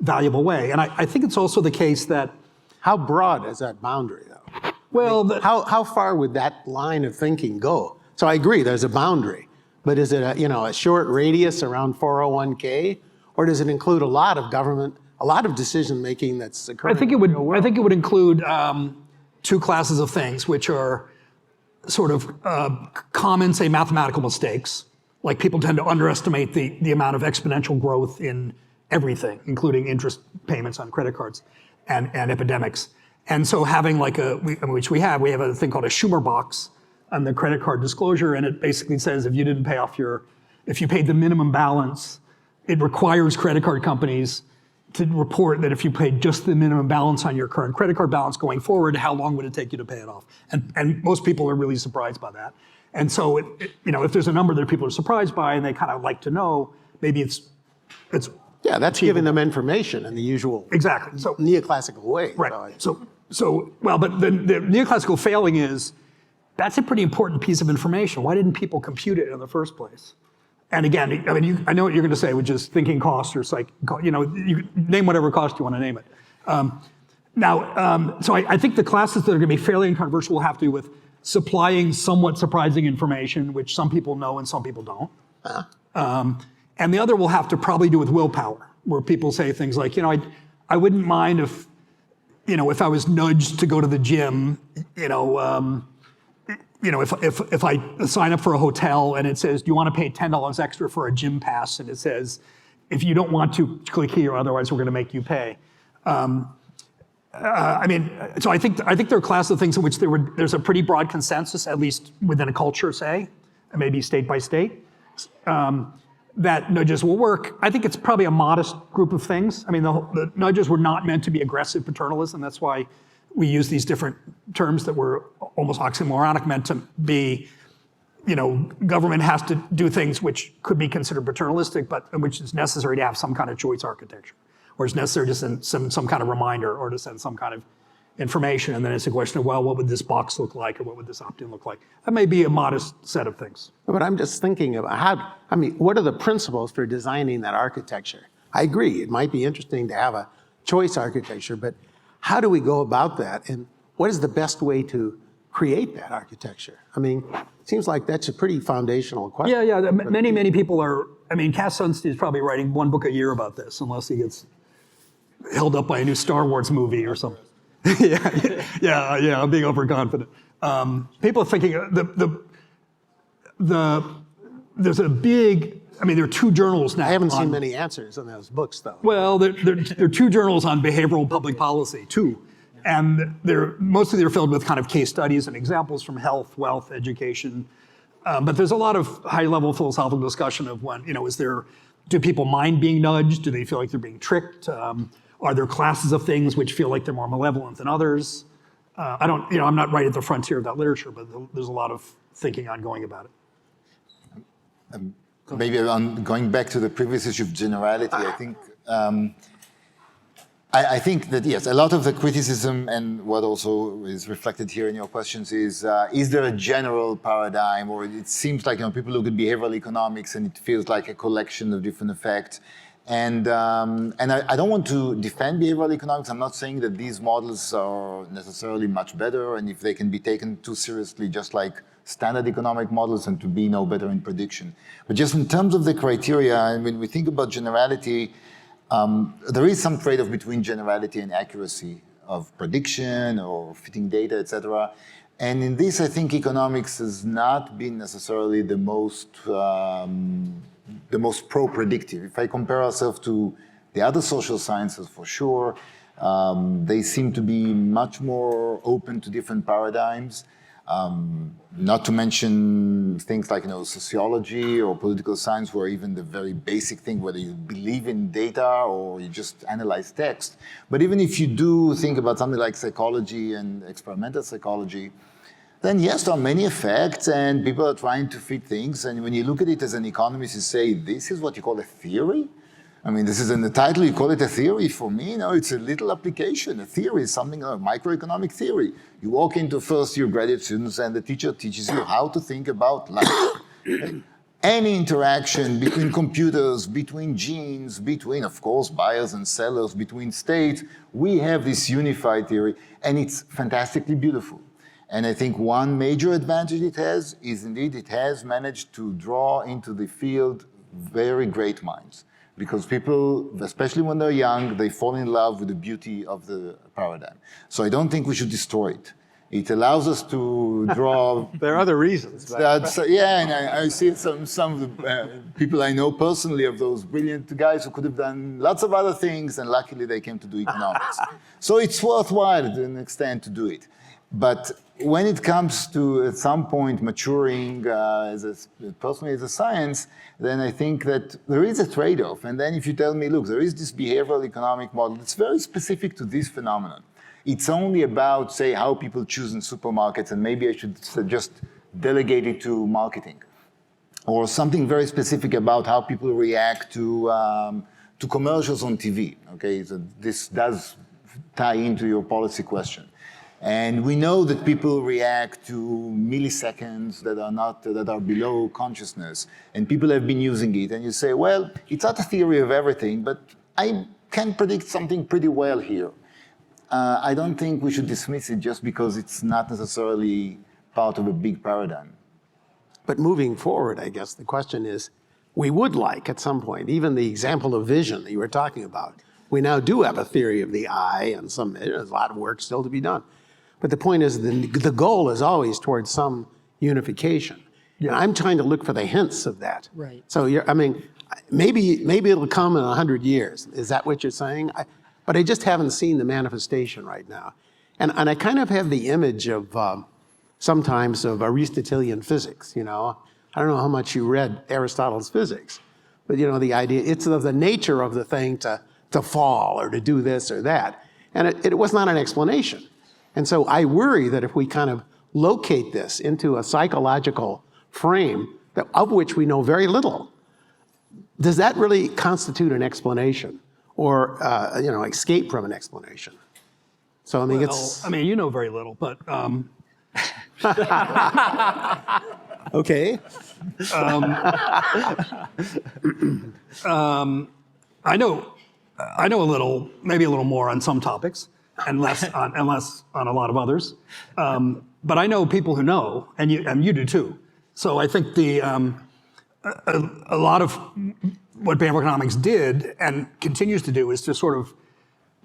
Speaker 3: valuable way. And I think it's also the case that...
Speaker 6: How broad is that boundary, though?
Speaker 3: Well,
Speaker 6: how far would that line of thinking go? So I agree, there's a boundary, but is it a short radius around 401k, or does it include a lot of government, a lot of decision making that's occurring?
Speaker 3: I think it would include two classes of things, which are sort of common, say, mathematical mistakes. Like people tend to underestimate the amount of exponential growth in everything, including interest payments on credit cards and epidemics. And so having which we have a thing called a Schumer box on the credit card disclosure, and it basically says if you didn't pay off if you paid the minimum balance, it requires credit card companies to report that if you paid just the minimum balance on your current credit card balance going forward, how long would it take you to pay it off? And most people are really surprised by that. And so, if there's a number that people are surprised by and they kind of like to know, maybe it's
Speaker 6: yeah, that's giving them information in the usual
Speaker 3: exactly so
Speaker 6: neoclassical way.
Speaker 3: right. But the neoclassical failing is that's a pretty important piece of information. Why didn't people compute it in the first place? And again, I know what you're going to say, which is thinking cost or you name whatever cost you want to name it. So I think the classes that are going to be fairly uncontroversial will have to do with supplying somewhat surprising information, which some people know and some people don't. And the other will have to probably do with willpower, where people say things like, I wouldn't mind if I was nudged to go to the gym, if I sign up for a hotel and it says, do you want to pay $10 extra for a gym pass? And it says, if you don't want to, click here, otherwise we're going to make you pay. So I think there are classes of things in which there's a pretty broad consensus, at least within a culture, say, and maybe state by state, that nudges will work. I think it's probably a modest group of things. The nudges were not meant to be aggressive paternalism. That's why we use these different terms that were almost oxymoronic, meant to be, government has to do things which could be considered paternalistic, but which is necessary to have some kind of choice architecture, or it's necessary to send some kind of reminder or to send some kind of information. And then it's a question of, well, what would this box look like, or what would this opt-in look like? That may be a modest set of things.
Speaker 6: But I'm just thinking about what are the principles for designing that architecture? I agree, it might be interesting to have a choice architecture, but how do we go about that? And what is the best way to create that architecture? It seems like that's a pretty foundational question.
Speaker 3: Yeah. Many people are, Cass Sunstein is probably writing one book a year about this, unless he gets held up by a new Star Wars movie or something. Yeah, I'm being overconfident. people are thinking there's a big. I mean, there are two journals now.
Speaker 6: I haven't seen many answers in those books, though.
Speaker 3: Well, there are two journals on behavioral public policy, two. And mostly they're filled with kind of case studies and examples from health, wealth, education. But there's a lot of high-level philosophical discussion of do people mind being nudged? Do they feel like they're being tricked? Are there classes of things which feel like they're more malevolent than others? I'm not right at the frontier of that literature, but there's a lot of thinking ongoing about it.
Speaker 4: Maybe going back to the previous issue of generality, I think that, yes, a lot of the criticism and what also is reflected here in your questions is there a general paradigm, or it seems like people look at behavioral economics and it feels like a collection of different effects. And I don't want to defend behavioral economics. I'm not saying that these models are necessarily much better, and if they can be taken too seriously, just like standard economic models, and to be no better in prediction. But just in terms of the criteria, and when we think about generality, there is some trade-off between generality and accuracy of prediction or fitting data, etc. And in this, I think economics has not been necessarily the most pro-predictive. If I compare ourselves to the other social sciences, for sure, they seem to be much more open to different paradigms. Not to mention things like sociology or political science, where even the very basic thing, whether you believe in data or you just analyze text. But even if you do think about something like psychology and experimental psychology, then yes, there are many effects and people are trying to fit things. And when you look at it as an economist, you say, this is what you call a theory? I mean, this is in the title, you call it a theory. For me, it's a little application. A theory is something like microeconomic theory. You walk into first-year graduate students and the teacher teaches you how to think about life. Any interaction between computers, between genes, between, of course, buyers and sellers, between states, we have this unified theory, and it's fantastically beautiful. And I think one major advantage it has is indeed it has managed to draw into the field very great minds. Because people, especially when they're young, they fall in love with the beauty of the paradigm. So I don't think we should destroy it. It allows us to draw.
Speaker 6: There are other reasons.
Speaker 4: Yeah, and I see some of the people I know personally of those brilliant guys who could have done lots of other things, and luckily they came to do economics. So it's worthwhile to an extent to do it. But when it comes to, at some point, maturing personally as a science, then I think that there is a trade-off. And then if you tell me, look, there is this behavioral economic model that's very specific to this phenomenon. It's only about, say, how people choose in supermarkets, and maybe I should just delegate it to marketing. Or something very specific about how people react to commercials on TV. Okay, so this does tie into your policy question. And we know that people react to milliseconds that are below consciousness, and people have been using it. And you say, well, it's not a theory of everything, but I can predict something pretty well here. I don't think we should dismiss it just because it's not necessarily part of a big paradigm.
Speaker 6: But moving forward, I guess the question is, we would like at some point, even the example of vision that you were talking about, we now do have a theory of the eye, and there's a lot of work still to be done. But the point is, the goal is always towards some unification. Yeah. And I'm trying to look for the hints of that.
Speaker 1: Right.
Speaker 6: So maybe it'll come in 100 years. Is that what you're saying? But I just haven't seen the manifestation right now. And I kind of have the image of sometimes of Aristotelian physics. I don't know how much you read Aristotle's physics, but the idea, it's of the nature of the thing to fall or to do this or that. And it was not an explanation. And so I worry that if we kind of locate this into a psychological frame of which we know very little, does that really constitute an explanation or escape from an explanation? So I mean,
Speaker 3: you know very little, but okay. I know a little, maybe a little more on some topics, and less on a lot of others. But I know people who know, and you do too. So I think a lot of what behavioral economics did and continues to do is to sort of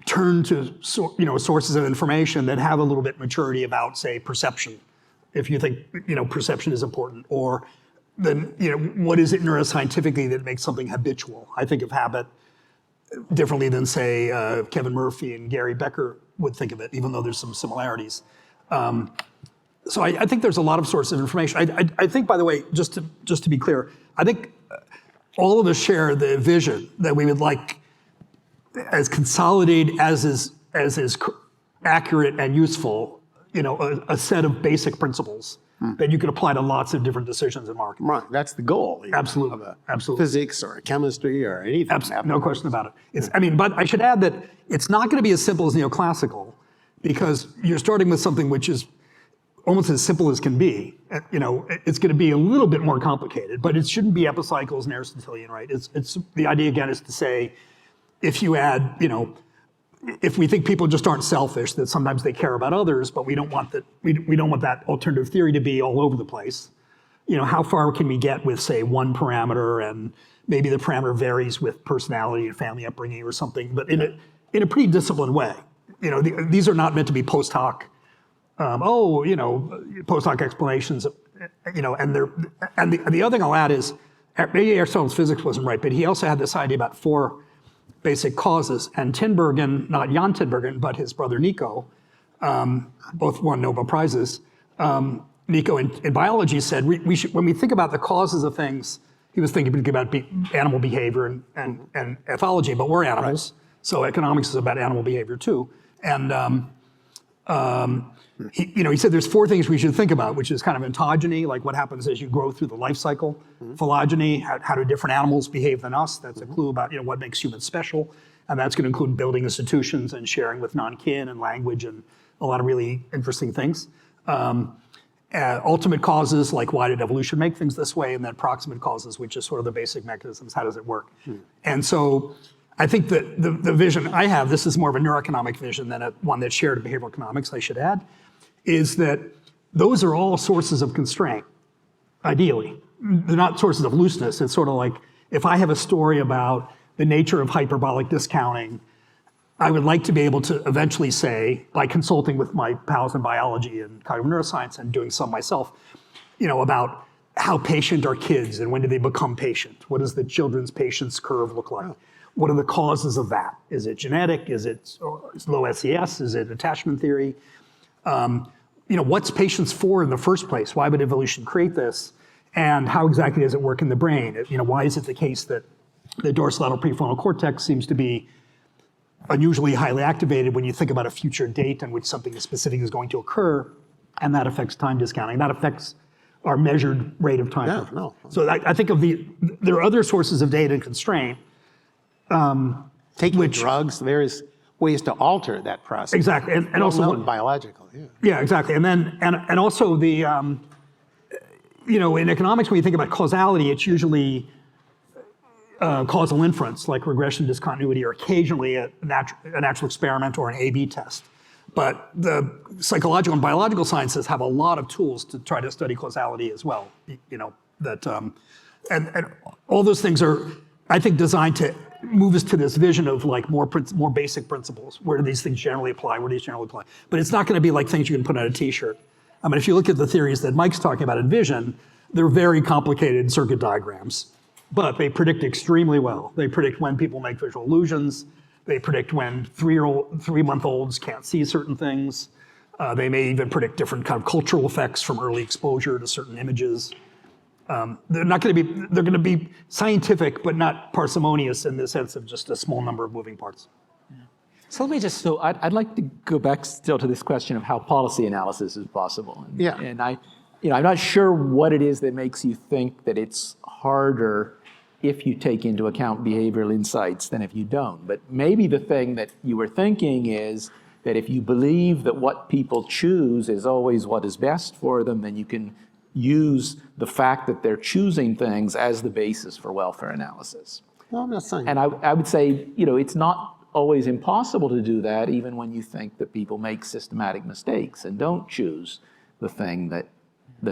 Speaker 3: turn to sources of information that have a little bit maturity about, say, perception if you think, perception is important, or then, what is it neuroscientifically that makes something habitual? I think of habit differently than, say, Kevin Murphy and Gary Becker would think of it, even though there's some similarities. So I think there's a lot of sources of information. I think, by the way, just to be clear, I think all of us share the vision that we would like as consolidated as is accurate and useful, a set of basic principles that you could apply to lots of different decisions in marketing.
Speaker 6: Right, that's the goal.
Speaker 3: Absolutely,
Speaker 6: Of a
Speaker 3: absolutely.
Speaker 6: physics or a chemistry or anything.
Speaker 3: No question about it. But I should add that it's not going to be as simple as neoclassical, because you're starting with something which is almost as simple as can be. It's going to be a little bit more complicated, but it shouldn't be epicycles and Aristotelian, right? It's the idea again is to say, if you add, if we think people just aren't selfish, that sometimes they care about others, but we don't want that. We don't want that alternative theory to be all over the place. How far can we get with, say, one parameter, and maybe the parameter varies with personality and family upbringing or something, but in a pretty disciplined way. These are not meant to be post hoc. Post hoc explanations. And the other thing I'll add is, maybe Aristotle's physics wasn't right, but he also had this idea about 4 basic causes. And Tinbergen, not Jan Tinbergen, but his brother Nico, both won Nobel Prizes. Nico in biology said we should, when we think about the causes of things, he was thinking about animal behavior and ethology, but we're animals, so economics is about animal behavior too. And he said there's 4 things we should think about, which is kind of ontogeny, like what happens as you grow through the life cycle. Phylogeny, how do different animals behave than us? That's a clue about what makes humans special. And that's going to include building institutions and sharing with non-kin and language and a lot of really interesting things. Ultimate causes, like why did evolution make things this way? And then proximate causes, which is sort of the basic mechanisms, how does it work? And so I think that the vision I have, this is more of a neuroeconomic vision than one that's shared in behavioral economics, I should add, is that those are all sources of constraint, ideally. They're not sources of looseness. It's sort of like, if I have a story about the nature of hyperbolic discounting, I would like to be able to eventually say, by consulting with my pals in biology and cognitive neuroscience and doing some myself, about how patient are kids and when do they become patient? What does the children's patience curve look like? What are the causes of that? Is it genetic? Is it low SES? Is it attachment theory? What's patience for in the first place? Why would evolution create this? And how exactly does it work in the brain? Why is it the case that the dorsolateral prefrontal cortex seems to be unusually highly activated when you think about a future date in which something specific is going to occur, and that affects time discounting. That affects our measured rate of time. So I think there are other sources of data and constraint.
Speaker 6: Taking drugs, there's ways to alter that process.
Speaker 3: Exactly, and also
Speaker 6: biological.
Speaker 3: Yeah, exactly, and then and also the in economics when you think about causality, it's usually causal inference, like regression discontinuity, or occasionally a natural experiment or an A/B test. But the psychological and biological sciences have a lot of tools to try to study causality as well. And all those things are, I think, designed to move us to this vision of like more basic principles. Where do these things generally apply? Where do these generally apply? But it's not going to be like things you can put on a T-shirt. I mean, if you look at the theories that Mike's talking about in vision, they're very complicated circuit diagrams, but they predict extremely well. They predict when people make visual illusions. They predict when 3-month-olds can't see certain things. They may even predict different kind of cultural effects from early exposure to certain images. They're going to be scientific, but not parsimonious in the sense of just a small number of moving parts.
Speaker 5: So let me so I'd like to go back still to this question of how policy analysis is possible. And I'm not sure what it is that makes you think that it's harder if you take into account behavioral insights than if you don't. But maybe the thing that you were thinking is that if you believe that what people choose is always what is best for them, then you can use the fact that they're choosing things as the basis for welfare analysis.
Speaker 6: No, I'm not saying.
Speaker 5: And I would say, it's not always impossible to do that, even when you think that people make systematic mistakes and don't choose the thing that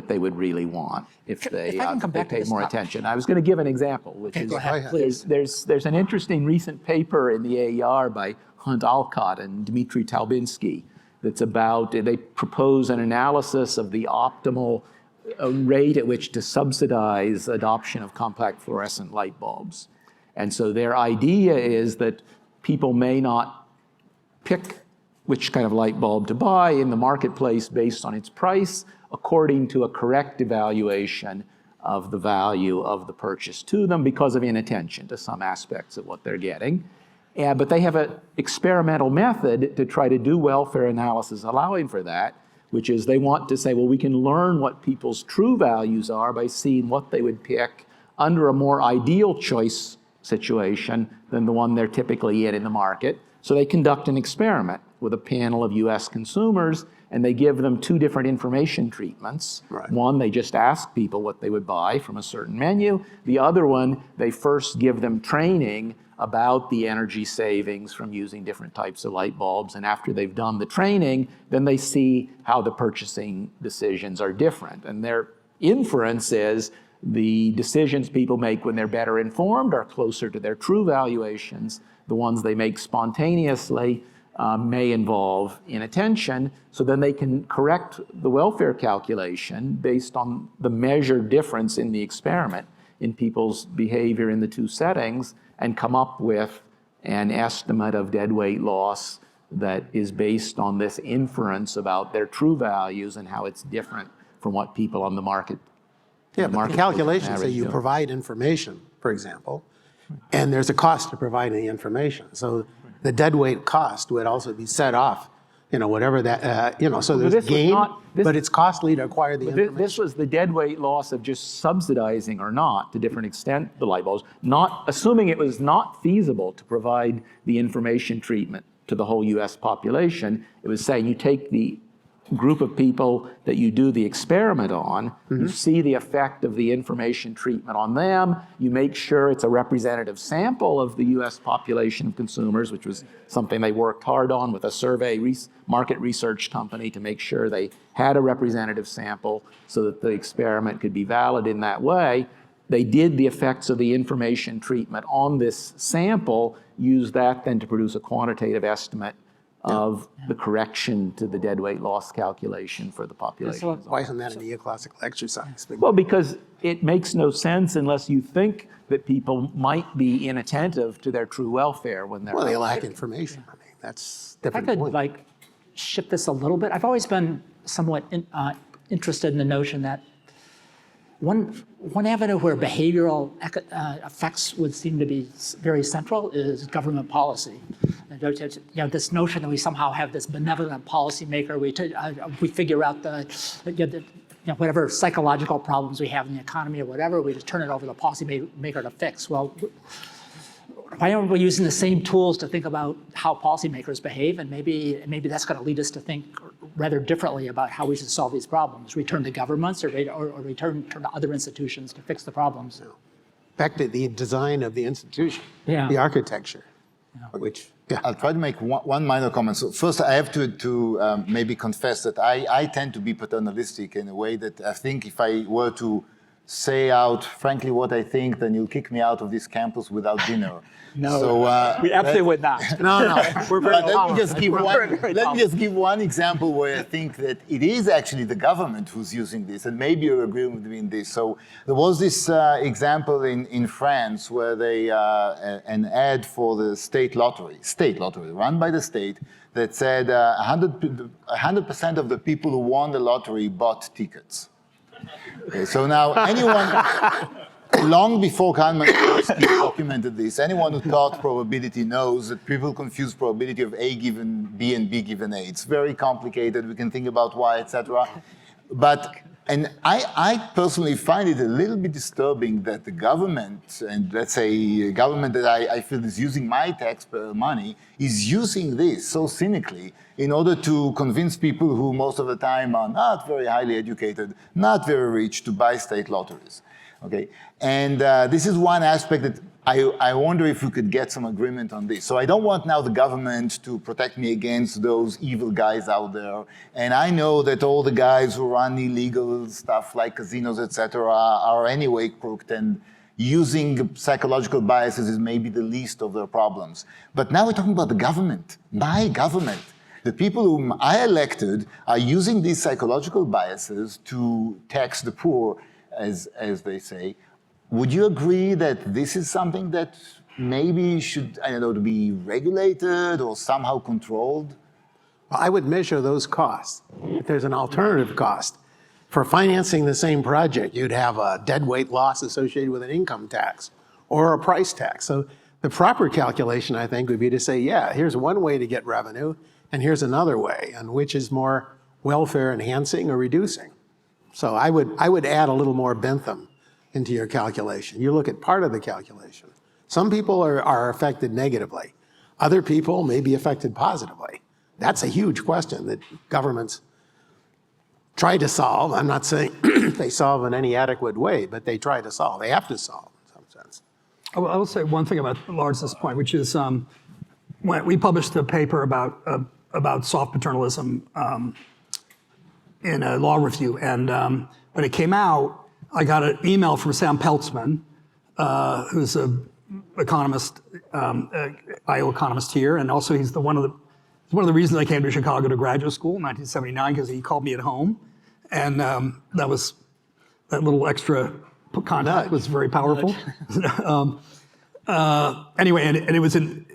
Speaker 5: they would really want if they paid more attention. I was going to give an example, which is there's an interesting recent paper in the AER by Hunt Alcott and Dmitry Talbinsky that's about, they propose an analysis of the optimal rate at which to subsidize adoption of compact fluorescent light bulbs. And so their idea is that people may not pick which kind of light bulb to buy in the marketplace based on its price, according to a correct evaluation of the value of the purchase to them because of inattention to some aspects of what they're getting. But they have an experimental method to try to do welfare analysis allowing for that, which is they want to say, well, we can learn what people's true values are by seeing what they would pick under a more ideal choice situation than the one they're typically in the market. So they conduct an experiment with a panel of US consumers, and they give them two different information treatments.
Speaker 6: Right.
Speaker 5: One, they just ask people what they would buy from a certain menu. The other one, they first give them training about the energy savings from using different types of light bulbs. And after they've done the training, then they see how the purchasing decisions are different. And their inference is the decisions people make when they're better informed are closer to their true valuations. The ones they make spontaneously may involve inattention, so then they can correct the welfare calculation based on the measured difference in the experiment in people's behavior in the two settings and come up with an estimate of deadweight loss that is based on this inference about their true values and how it's different from what people on the market.
Speaker 6: Yeah, but the calculations say you provide information, for example, and there's a cost to providing the information. So the deadweight cost would also be set off, whatever that, so there's gain, but it's costly to acquire the information.
Speaker 5: This was the deadweight loss of just subsidizing or not, to different extent, the light bulbs, not assuming it was not feasible to provide the information treatment to the whole US population. It was saying you take the group of people that you do the experiment on, you see the effect of the information treatment on them, you make sure it's a representative sample of the US population of consumers, which was something they worked hard on with a survey market research company to make sure they had a representative sample so that the experiment could be valid in that way. They did the effects of the information treatment on this sample, used that then to produce a quantitative estimate of the correction to the deadweight loss calculation for the population.
Speaker 6: Why isn't that a neoclassical exercise?
Speaker 5: Well, because it makes no sense unless you think that people might be inattentive to their true welfare when they're.
Speaker 6: Well, they lack information. I mean, that's a
Speaker 1: If I
Speaker 6: different
Speaker 1: could
Speaker 6: point.
Speaker 1: shift this a little bit, I've always been somewhat interested in the notion that one avenue where behavioral effects would seem to be very central is government policy. This notion that we somehow have this benevolent policymaker, we figure out whatever psychological problems we have in the economy or whatever, we just turn it over to the policymaker to fix. Well, why aren't we using the same tools to think about how policymakers behave? And maybe that's going to lead us to think rather differently about how we should solve these problems. Return to governments or return to other institutions to fix the problems.
Speaker 6: Back to the design of the institution,
Speaker 1: Yeah.
Speaker 6: the architecture, which, yeah.
Speaker 4: I'll try to make one minor comment. So first, I have to maybe confess that I tend to be paternalistic in a way that I think if I were to say out frankly what I think, then you'll kick me out of this campus without dinner.
Speaker 5: No,
Speaker 4: so,
Speaker 5: we absolutely would not.
Speaker 6: No, we're very
Speaker 4: let me just
Speaker 5: very
Speaker 4: give one example where I think that it is actually the government who's using this, and maybe you'll agree with me in this. So there was this example in France where they an ad for the state lottery run by the state that said 100% of the people who won the lottery bought tickets. Okay, so now anyone, long before Kahneman documented this, anyone who taught probability knows that people confuse probability of A given B and B given A. It's very complicated. We can think about why, etc. And I personally find it a little bit disturbing that the government, and let's say a government that I feel is using my taxpayer money, is using this so cynically in order to convince people who most of the time are not very highly educated, not very rich, to buy state lotteries. Okay, and this is one aspect that I wonder if we could get some agreement on this. So I don't want now the government to protect me against those evil guys out there. And I know that all the guys who run illegal stuff like casinos, etc., are anyway crooked, and using psychological biases is maybe the least of their problems. But now we're talking about the government, my government. The people whom I elected are using these psychological biases to tax the poor, as they say. Would you agree that this is something that maybe should, I don't know, to be regulated or somehow controlled?
Speaker 6: I would measure those costs. If there's an alternative cost. For financing the same project, you'd have a deadweight loss associated with an income tax or a price tax. So the proper calculation, I think, would be to say, yeah, here's one way to get revenue, and here's another way, and which is more welfare enhancing or reducing. So I would add a little more Bentham into your calculation. You look at part of the calculation. Some people are affected negatively. Other people may be affected positively. That's a huge question that governments try to solve. I'm not saying they solve in any adequate way, but they try to solve. They have to solve in some sense.
Speaker 3: I will say one thing about Lawrence's point, which is when we published a paper about soft paternalism in a law review, and when it came out, I got an email from Sam Peltzman, who's an economist, IO economist here, and also he's one of the reasons I came to Chicago to graduate school in 1979, because he called me at home, and that little extra contact was very powerful. Anyway, and it was in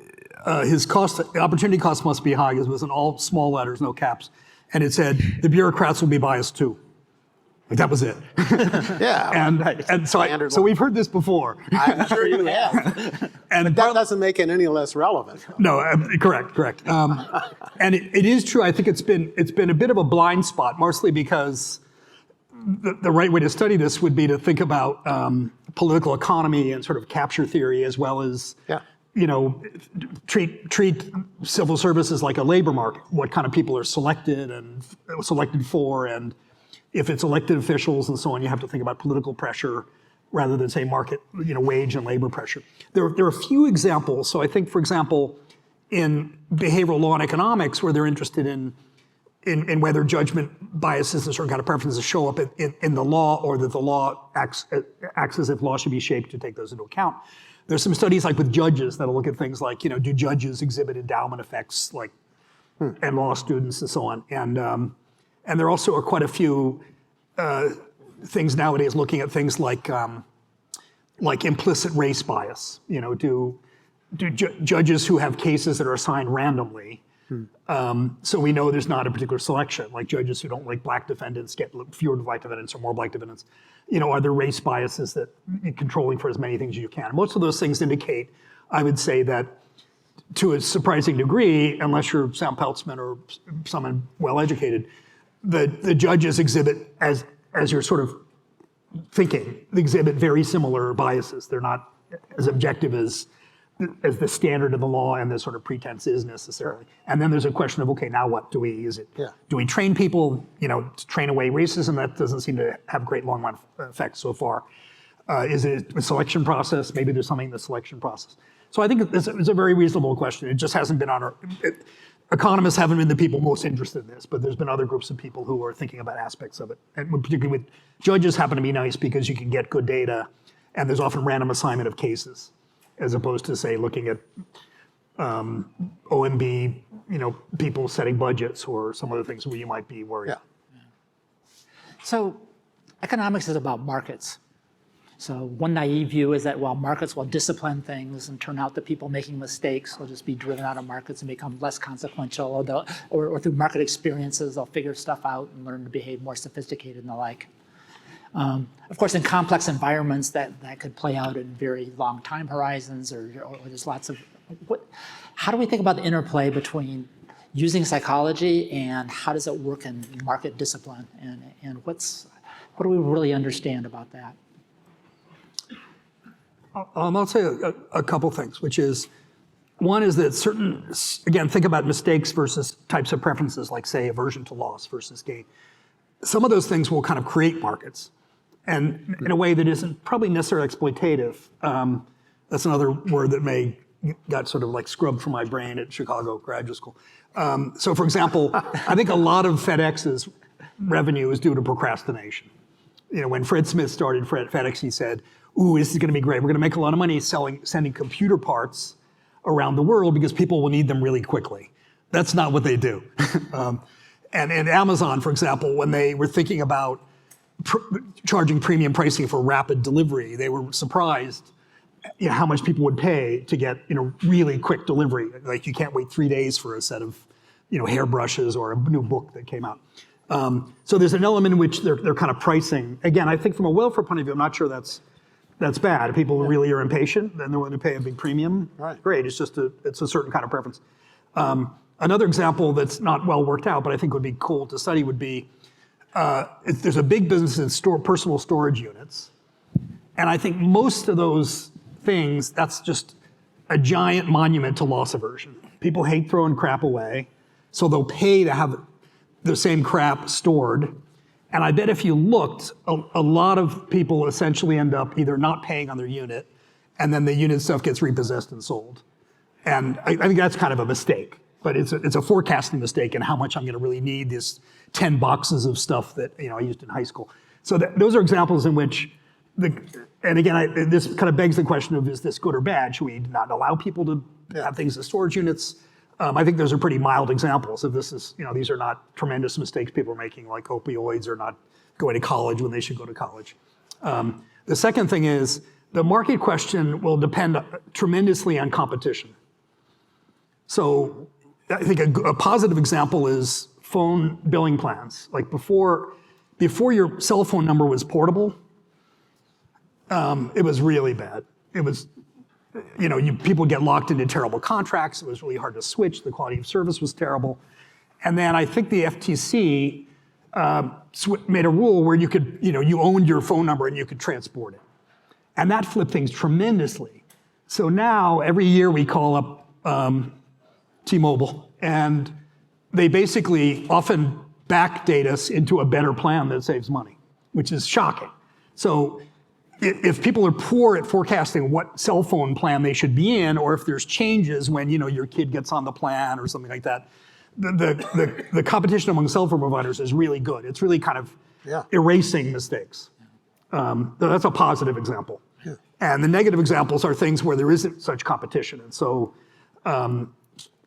Speaker 3: his cost, opportunity cost must be high, because it was in all small letters, no caps, and it said the bureaucrats will be biased too. Like, that was it.
Speaker 6: Yeah.
Speaker 3: and so we've heard this before.
Speaker 6: I'm sure you have.
Speaker 3: And
Speaker 6: That doesn't make it any less relevant.
Speaker 3: no, correct. And it is true. I think it's been a bit of a blind spot, mostly because the right way to study this would be to think about political economy and sort of capture theory, as well as treat civil services like a labor market. What kind of people are selected for, and if it's elected officials and so on, you have to think about political pressure rather than, say, market, wage and labor pressure. There are a few examples. So I think, for example, in behavioral law and economics, where they're interested in whether judgment biases and certain kind of preferences show up in the law, or that the law acts as if law should be shaped to take those into account. There's some studies like with judges that'll look at things like, do judges exhibit endowment effects and law students and so on. And there also are quite a few things nowadays looking at things like implicit race bias. Do judges who have cases that are assigned randomly, so we know there's not a particular selection, like judges who don't like black defendants get fewer black defendants or more black defendants. Are there race biases that you're controlling for as many things as you can? Most of those things indicate, I would say, that to a surprising degree, unless you're Sam Peltzman or someone well-educated, the judges exhibit, as you're sort of thinking, they exhibit very similar biases. They're not as objective as the standard of the law and the sort of pretense is necessarily. And then there's a question of, okay, now what? Do we train people, to train away racism? That doesn't seem to have great long-run effects so far. Is it a selection process? Maybe there's something in the selection process. So I think it's a very reasonable question. It just hasn't been economists haven't been the people most interested in this, but there's been other groups of people who are thinking about aspects of it. And particularly with judges happen to be nice because you can get good data, and there's often random assignment of cases, as opposed to, say, looking at OMB, people setting budgets or some other things where you might be worried.
Speaker 6: Yeah.
Speaker 1: So economics is about markets. So one naive view is that, well, markets will discipline things, and turn out that people making mistakes will just be driven out of markets and become less consequential, or through market experiences, they'll figure stuff out and learn to behave more sophisticated and the like. Of course, in complex environments, that could play out in very long time horizons, or there's lots of, how do we think about the interplay between using psychology and how does it work in market discipline, and what do we really understand about that?
Speaker 3: I'll say a couple things, which is, one is that again, think about mistakes versus types of preferences, like, say, aversion to loss versus gain. Some of those things will kind of create markets, and in a way that isn't probably necessarily exploitative. That's another word that got sort of like scrubbed from my brain at Chicago graduate school. So for example, I think a lot of FedEx's revenue is due to procrastination. When Fred Smith started FedEx, he said, ooh, this is going to be great. We're going to make a lot of money sending computer parts around the world because people will need them really quickly. That's not what they do. And Amazon, for example, when they were thinking about charging premium pricing for rapid delivery, they were surprised how much people would pay to get really quick delivery. Like you can't wait 3 days for a set of hairbrushes or a new book that came out. So there's an element in which they're kind of pricing. Again, I think from a welfare point of view, I'm not sure that's bad. If people really are impatient, then they're willing to pay a big premium.
Speaker 6: Right.
Speaker 3: Great. It's just it's a certain kind of preference. Another example that's not well worked out, but I think would be cool to study would be there's a big business in personal storage units. And I think most of those things, that's just a giant monument to loss aversion. People hate throwing crap away, so they'll pay to have the same crap stored. And I bet if you looked, a lot of people essentially end up either not paying on their unit, and then the unit stuff gets repossessed and sold. And I think that's kind of a mistake. But it's a forecasting mistake in how much I'm going to really need this 10 boxes of stuff that I used in high school. So those are examples in which, and again, this kind of begs the question of, is this good or bad? Should we not allow people to have things as storage units? I think those are pretty mild examples of this. These are not tremendous mistakes people are making, like opioids or not going to college when they should go to college. The second thing is the market question will depend tremendously on competition. So I think a positive example is phone billing plans. Like before your cell phone number was portable, it was really bad. It was, people get locked into terrible contracts. It was really hard to switch. The quality of service was terrible. And then I think the FTC made a rule where you could, you owned your phone number and you could transport it. And that flipped things tremendously. So now every year we call up T-Mobile, and they basically often backdate us into a better plan that saves money, which is shocking. So if people are poor at forecasting what cell phone plan they should be in, or if there's changes when your kid gets on the plan or something like that, the competition among cell phone providers is really good. It's really kind of erasing mistakes. That's a positive example. Yeah. And the negative examples are things where there isn't such competition. And so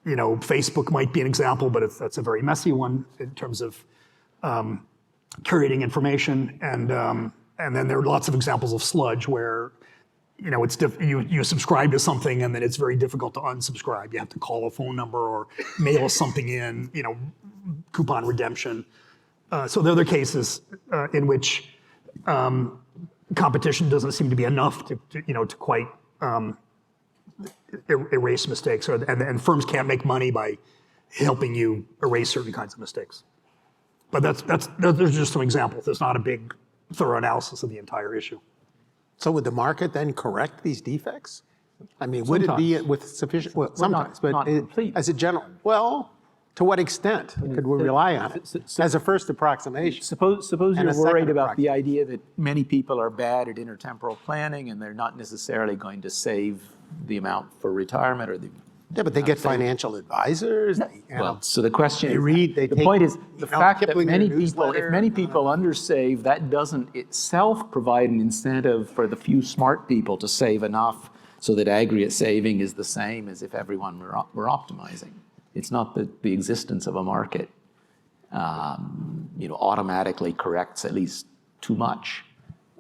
Speaker 3: Facebook might be an example, but that's a very messy one in terms of curating information. And then there are lots of examples of sludge where you subscribe to something and then it's very difficult to unsubscribe. You have to call a phone number or mail something in, coupon redemption. So there are other cases in which competition doesn't seem to be enough to quite erase mistakes, and firms can't make money by helping you erase certain kinds of mistakes. But those are just some examples. There's not a big, thorough analysis of the entire issue.
Speaker 6: So would the market then correct these defects? I mean, would it be with sufficient? Well, sometimes, but
Speaker 5: not complete.
Speaker 6: As a general, to what extent could we rely on it as a first approximation?
Speaker 5: Suppose
Speaker 6: And a
Speaker 5: you're
Speaker 6: second
Speaker 5: worried about the
Speaker 6: approximation.
Speaker 5: idea that many people are bad at intertemporal planning and they're not necessarily going to save the amount for retirement or the.
Speaker 6: Yeah, but they get financial advisors.
Speaker 5: Well, so the question
Speaker 6: they read, they
Speaker 5: the
Speaker 6: take,
Speaker 5: point is the fact that
Speaker 6: Kiplinger
Speaker 5: many people,
Speaker 6: newsletter.
Speaker 5: if many people undersave, that doesn't itself provide an incentive for the few smart people to save enough so that aggregate saving is the same as if everyone were optimizing. It's not that the existence of a market, automatically corrects at least too much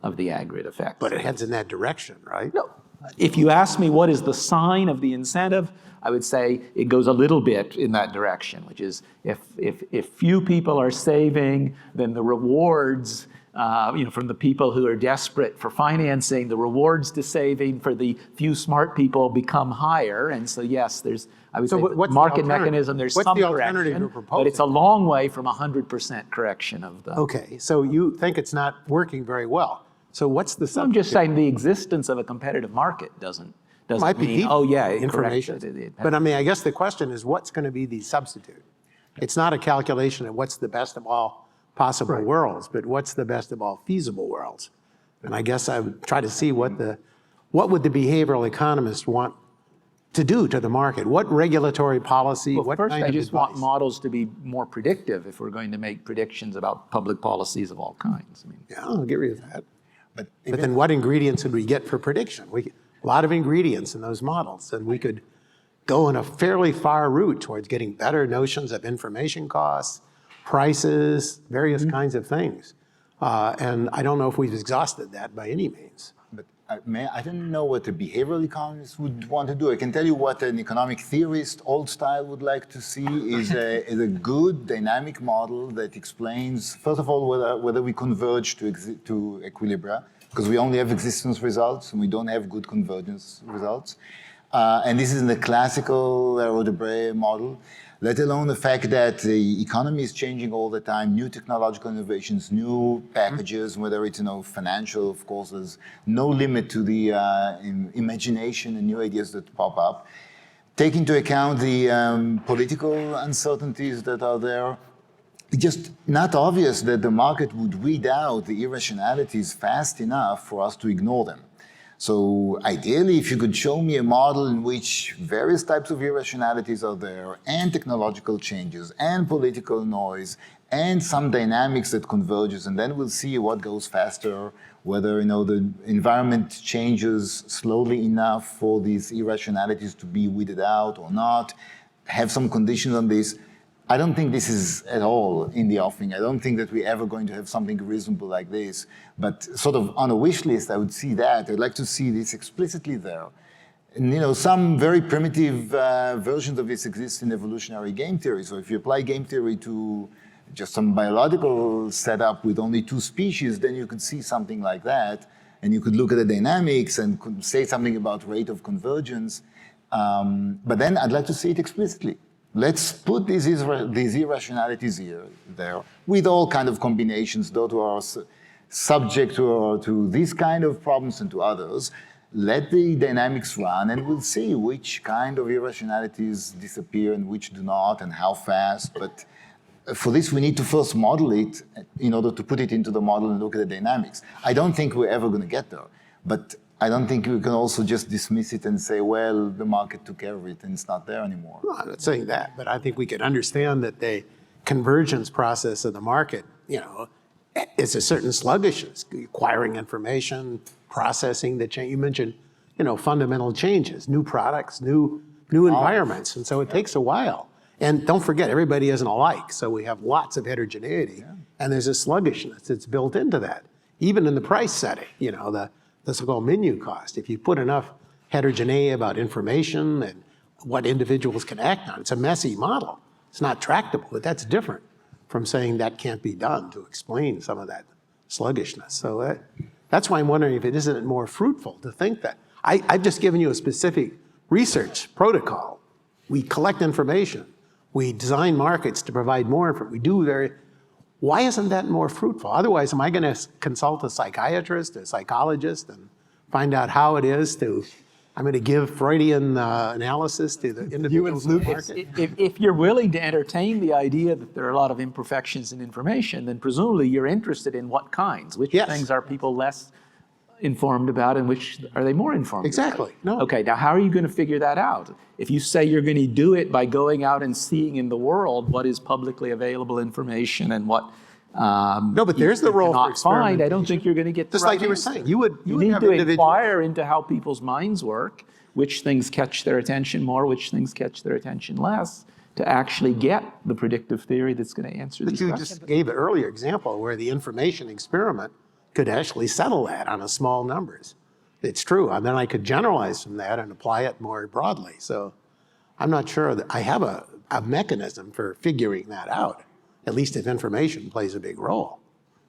Speaker 5: of the aggregate effect.
Speaker 6: But it heads in that direction, right?
Speaker 5: No. If you ask me what is the sign of the incentive, I would say it goes a little bit in that direction, which is if few people are saving, then the rewards, from the people who are desperate for financing, the rewards to saving for the few smart people become higher. And so yes, I would say
Speaker 6: what's the
Speaker 5: market
Speaker 6: alternative?
Speaker 5: mechanism, there's
Speaker 6: What's
Speaker 5: some
Speaker 6: the alternative
Speaker 5: correction,
Speaker 6: you're proposing?
Speaker 5: but it's a long way from 100% correction of the.
Speaker 6: Okay, so you think it's not working very well. So what's the substitute?
Speaker 5: I'm just saying the existence of a competitive market doesn't
Speaker 6: Might be
Speaker 5: mean,
Speaker 6: deep
Speaker 5: it
Speaker 6: information.
Speaker 5: corrects it.
Speaker 6: But I mean, I guess the question is, what's going to be the substitute? It's not a calculation of what's the best of all possible worlds, but what's the best of all feasible worlds? And I guess I would try to see what would the behavioral economist want to do to the market? What regulatory policy?
Speaker 5: Well,
Speaker 6: what
Speaker 5: first,
Speaker 6: kind
Speaker 5: I
Speaker 6: of
Speaker 5: just want
Speaker 6: advice?
Speaker 5: models to be more predictive if we're going to make predictions about public policies of all kinds. I mean,
Speaker 6: Yeah, I'll get rid of that. But then what ingredients would we get for prediction? A lot of ingredients in those models, and we could go in a fairly far route towards getting better notions of information costs, prices, various kinds of things. And I don't know if we've exhausted that by any means.
Speaker 4: But I don't know what a behavioral economist would want to do. I can tell you what an economic theorist, old style, would like to see is a good dynamic model that explains, first of all, whether we converge to equilibria, because we only have existence results and we don't have good convergence results. And this is in the classical Rodebray model, let alone the fact that the economy is changing all the time, new technological innovations, new packages, whether it's financial, of course, there's no limit to the imagination and new ideas that pop up. Take into account the political uncertainties that are there. It's just not obvious that the market would weed out the irrationalities fast enough for us to ignore them. So ideally, if you could show me a model in which various types of irrationalities are there, and technological changes, and political noise, and some dynamics that converges, and then we'll see what goes faster, whether the environment changes slowly enough for these irrationalities to be weeded out or not, have some conditions on this. I don't think this is at all in the offing. I don't think that we're ever going to have something reasonable like this. But sort of on a wish list, I would see that. I'd like to see this explicitly there. And some very primitive versions of this exist in evolutionary game theory. So if you apply game theory to just some biological setup with only two species, then you could see something like that. And you could look at the dynamics and could say something about rate of convergence. But then I'd like to see it explicitly. Let's put these irrationalities there with all kind of combinations that are subject to these kind of problems and to others. Let the dynamics run and we'll see which kind of irrationalities disappear and which do not and how fast. But for this, we need to first model it in order to put it into the model and look at the dynamics. I don't think we're ever going to get there. But I don't think we can also just dismiss it and say, well, the market took care of it and it's not there anymore.
Speaker 6: No, I'm not saying that, but I think we could understand that the convergence process of the market, is a certain sluggishness, acquiring information, processing the change. You mentioned, fundamental changes, new products, new environments, and so it takes a while. And don't forget, everybody isn't alike, so we have lots of heterogeneity, and there's a sluggishness that's built into that, even in the price setting, the so-called menu cost. If you put enough heterogeneity about information and what individuals can act on, it's a messy model. It's not tractable, but that's different from saying that can't be done to explain some of that sluggishness. So that's why I'm wondering if it isn't more fruitful to think that. I've just given you a specific research protocol. We collect information. We design markets to provide more information. Why isn't that more fruitful? Otherwise, am I going to consult a psychiatrist, a psychologist, and find out how it is I'm going to give Freudian analysis to the individuals in the market?
Speaker 5: If you're willing to entertain the idea that there are a lot of imperfections in information, then presumably you're interested in what kinds. Which things are people less informed about and which are they more informed
Speaker 6: Exactly.
Speaker 5: about?
Speaker 6: No.
Speaker 5: Okay, now how are you going to figure that out? If you say you're going to do it by going out and seeing in the world what is publicly available information and what
Speaker 6: No, but there's the role for
Speaker 5: not find, I don't
Speaker 6: experimentation.
Speaker 5: think you're going to get the
Speaker 6: Just
Speaker 5: right
Speaker 6: like you were
Speaker 5: answer.
Speaker 6: saying, you would
Speaker 5: need
Speaker 6: have
Speaker 5: to
Speaker 6: individuals.
Speaker 5: inquire into how people's minds work, which things catch their attention more, which things catch their attention less, to actually get the predictive theory that's going to answer
Speaker 6: But
Speaker 5: these
Speaker 6: you
Speaker 5: questions.
Speaker 6: just gave an earlier example where the information experiment could actually settle that on a small numbers. It's true, and then I could generalize from that and apply it more broadly. So I'm not sure that I have a mechanism for figuring that out, at least if information plays a big role.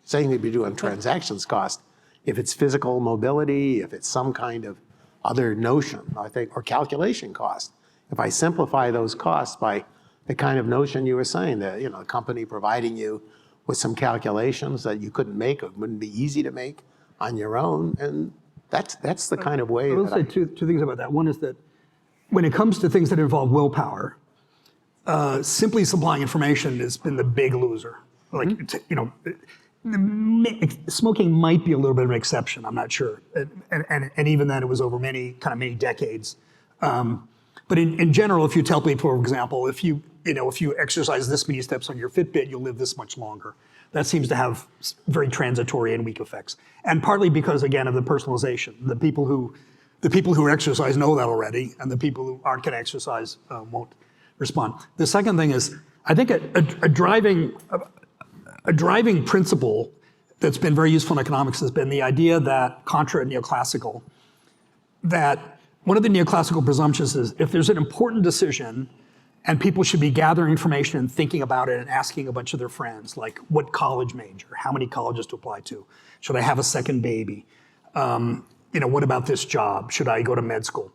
Speaker 6: Saying that we do on transactions cost, if it's physical mobility, if it's some kind of other notion, I think, or calculation cost. If I simplify those costs by the kind of notion you were saying, that a company providing you with some calculations that you couldn't make or wouldn't be easy to make on your own, and that's the kind of way
Speaker 3: I will
Speaker 6: that
Speaker 3: say two things about that. One is that when it comes to things that involve willpower, simply supplying information has been the big loser. Like, smoking might be a little bit of an exception. I'm not sure, and even then, it was over many decades. But in general, if you tell people, for example, if you exercise this many steps on your Fitbit, you'll live this much longer. That seems to have very transitory and weak effects, and partly because, again, of the personalization. The people who The people who exercise know that already, and the people who aren't going to exercise won't respond. The second thing is, I think a driving principle that's been very useful in economics has been the idea that, contra neoclassical, that one of the neoclassical presumptions is if there's an important decision and people should be gathering information and thinking about it and asking a bunch of their friends, like what college major, how many colleges to apply to, should I have a second baby, what about this job, should I go to med school,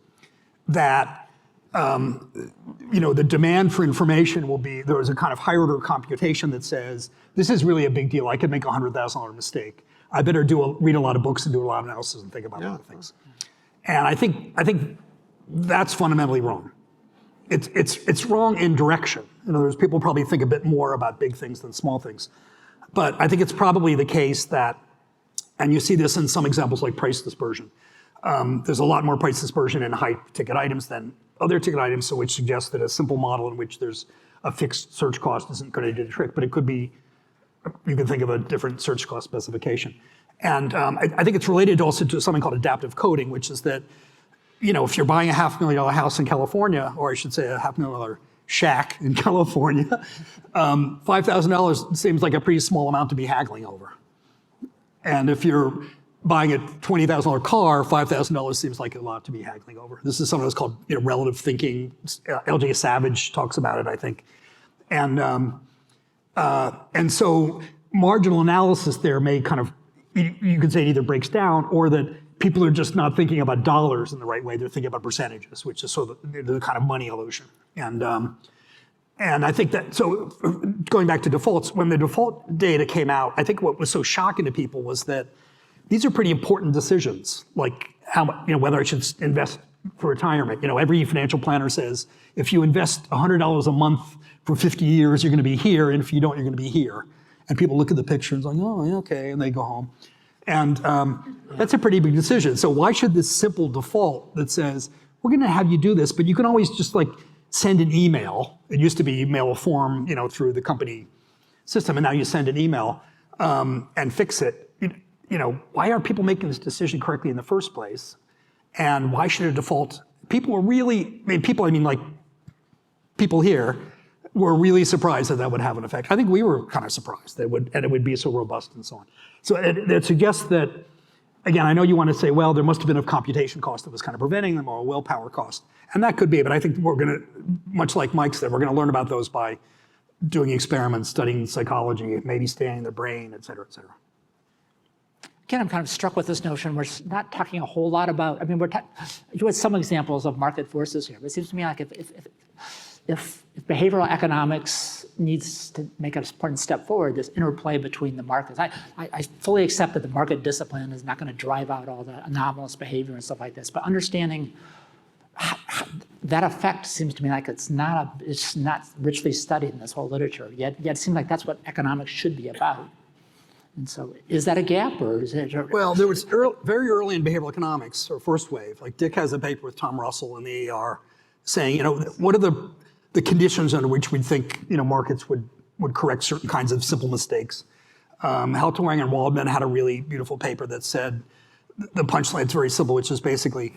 Speaker 3: that the demand for information will be, there is a kind of higher order computation that says, this is really a big deal, I could make a $100,000 mistake. I better read a lot of books and do a lot of analysis and think about a lot of things. And I think that's fundamentally wrong. It's wrong in direction. In other words, people probably think a bit more about big things than small things. But I think it's probably the case that, and you see this in some examples like price dispersion. There's a lot more price dispersion in high ticket items than other ticket items, so which suggests that a simple model in which there's a fixed search cost isn't going to do the trick, but it could be, you can think of a different search cost specification. And I think it's related also to something called adaptive coding, which is that, if you're buying a $500,000 house in California, or I should say a $500,000 shack in California, $5,000 seems like a pretty small amount to be haggling over. And if you're buying a $20,000 car, $5,000 seems like a lot to be haggling over. This is something that's called relative thinking. L.J. Savage talks about it, I think. And so marginal analysis there may kind of, you could say it either breaks down or that people are just not thinking about dollars in the right way. They're thinking about percentages, which is sort of the kind of money illusion. And I think that, so going back to defaults, when the default data came out, I think what was so shocking to people was that these are pretty important decisions, like whether I should invest for retirement. Every financial planner says, if you invest $100 a month for 50 years, you're going to be here, and if you don't, you're going to be here. And people look at the picture and it's like, oh, yeah, okay, and they go home. And that's a pretty big decision. So why should this simple default that says, we're going to have you do this, but you can always just send an email. It used to be email a form, through the company system, and now you send an email and fix it. Why aren't people making this decision correctly in the first place? And why should a default? People here were really surprised that would have an effect. I think we were kind of surprised that it would be so robust and so on. So it suggests that, again, I know you want to say, well, there must have been a computation cost that was kind of preventing them, or a willpower cost. And that could be, but I think we're going to, much like Mike said, we're going to learn about those by doing experiments, studying psychology, maybe studying the brain, et cetera, et cetera.
Speaker 1: Again, I'm kind of struck with this notion. We're not talking a whole lot about, you had some examples of market forces here, but it seems to me like if behavioral economics needs to make an important step forward, this interplay between the markets. I fully accept that the market discipline is not going to drive out all the anomalous behavior and stuff like this, but understanding that effect seems to me like it's not richly studied in this whole literature. Yet it seems like that's what economics should be about. And so, is that a gap, or is it?
Speaker 3: Well, there was very early in behavioral economics, or first wave. Like Dick has a paper with Tom Russell in the AR, saying, what are the conditions under which we'd think markets would correct certain kinds of simple mistakes. Heltewang and Waldman had a really beautiful paper that said the punchline's very simple, which is basically,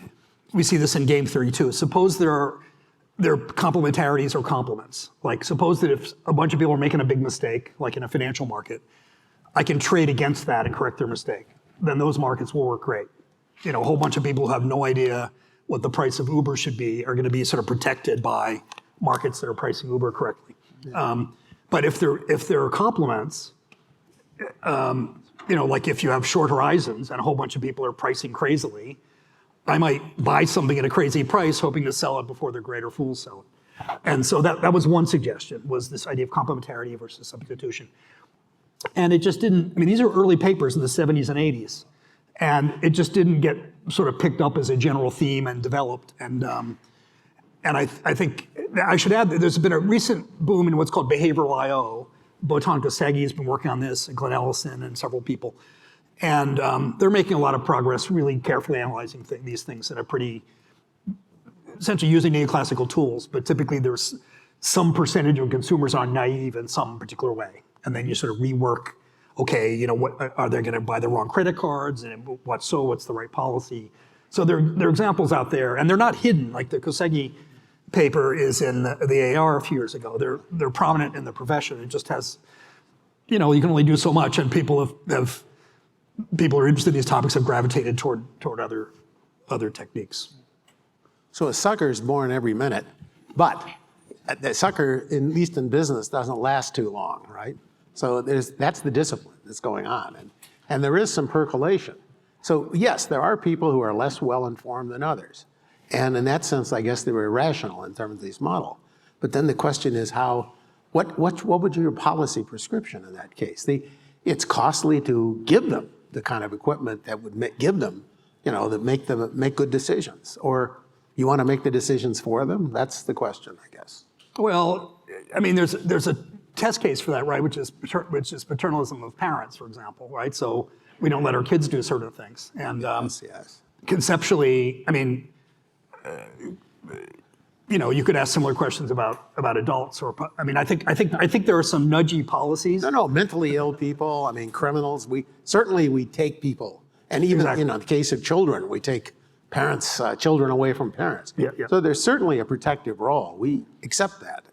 Speaker 3: we see this in game theory too. Suppose there are complementarities or complements. Like suppose that if a bunch of people are making a big mistake, like in a financial market, I can trade against that and correct their mistake. Then those markets will work great. A whole bunch of people who have no idea what the price of Uber should be are going to be sort of protected by markets that are pricing Uber correctly. Yeah. But if there are complements, like if you have short horizons and a whole bunch of people are pricing crazily, I might buy something at a crazy price hoping to sell it before the greater fools sell it. And so that was one suggestion, was this idea of complementarity versus substitution. And it just didn't, these are early papers in the 70s and 80s, and it just didn't get sort of picked up as a general theme and developed. And I think, I should add that there's been a recent boom in what's called behavioral I/O. Botan Kosegi has been working on this, and Glenn Ellison and several people. And they're making a lot of progress, really carefully analyzing these things that are pretty, essentially using neoclassical tools, but typically there's some percentage of consumers are naive in some particular way. And then you sort of rework, okay, what are they going to buy the wrong credit cards, and what's the right policy? So there are examples out there, and they're not hidden. Like the Kosegi paper is in the AR a few years ago. They're prominent in the profession. It just has, you can only do so much, and people people who are interested in these topics have gravitated toward other techniques.
Speaker 6: So a sucker is born every minute, but the sucker, at least in business, doesn't last too long, right? So that's the discipline that's going on, and there is some percolation. So yes, there are people who are less well-informed than others. And in that sense, I guess they were irrational in terms of this model. But then the question is what would your policy prescription in that case? It's costly to give them the kind of equipment that would give them, that make them make good decisions. Or you want to make the decisions for them? That's the question, I guess.
Speaker 3: Well, I mean, there's a test case for that, right? Which is paternalism of parents, for example, right? So we don't let our kids do certain things. And
Speaker 6: Yes.
Speaker 3: conceptually, I mean, you could ask similar questions about adults, I mean, I think there are some nudgy policies.
Speaker 6: No, mentally ill people, I mean, criminals, we take people, and even
Speaker 3: Exactly.
Speaker 6: in the case of children, we take children away from parents.
Speaker 3: Yeah.
Speaker 6: So there's certainly a protective role. We accept that.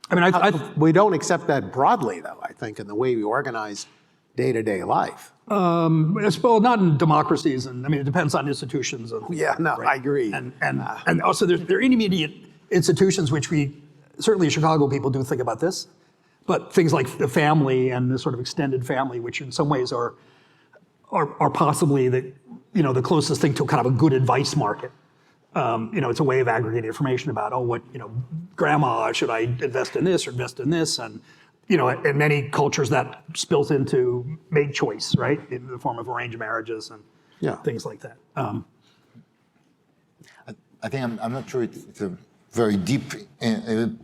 Speaker 3: I mean,
Speaker 6: We don't accept that broadly, though, I think, in the way we organize day-to-day life.
Speaker 3: well, not in democracies, and I mean, it depends on institutions.
Speaker 6: Yeah, no, I agree.
Speaker 3: And also there are intermediate institutions which certainly Chicago people do think about this, but things like the family and the sort of extended family, which in some ways are possibly the closest thing to kind of a good advice market. It's a way of aggregating information about, grandma, should I invest in this or invest in this? And, in many cultures that spills into mate choice, right? In the form of arranged marriages and things like that.
Speaker 4: I think I'm not sure it's a very deep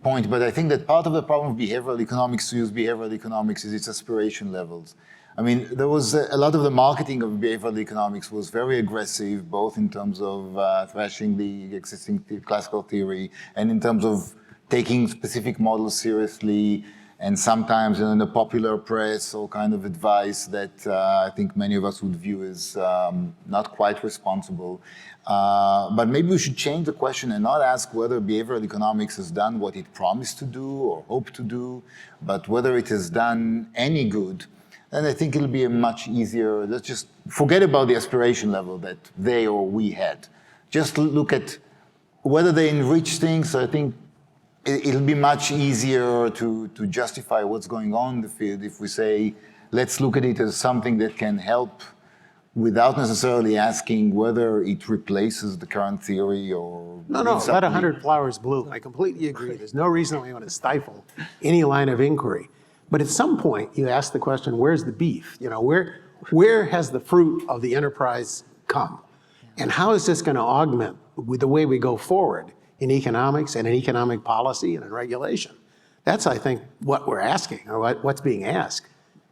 Speaker 4: point, but I think that part of the problem of behavioral economics, to use behavioral economics, is its aspiration levels. I mean, there was a lot of the marketing of behavioral economics was very aggressive, both in terms of thrashing the existing classical theory and in terms of taking specific models seriously, and sometimes in the popular press, all kind of advice that I think many of us would view as not quite responsible. But maybe we should change the question and not ask whether behavioral economics has done what it promised to do or hoped to do, but whether it has done any good. And I think it'll be a much easier, let's just forget about the aspiration level that they or we had. Just look at whether they enrich things. I think it'll be much easier to justify what's going on in the field if we say, let's look at it as something that can help without necessarily asking whether it replaces the current theory or...
Speaker 6: No, let 100 flowers bloom. I completely agree. There's no reason we want to stifle any line of inquiry. But at some point, you ask the question, where's the beef? Where has the fruit of the enterprise come? And how is this going to augment with the way we go forward in economics and in economic policy and in regulation? That's, I think, what we're asking, or what's being asked.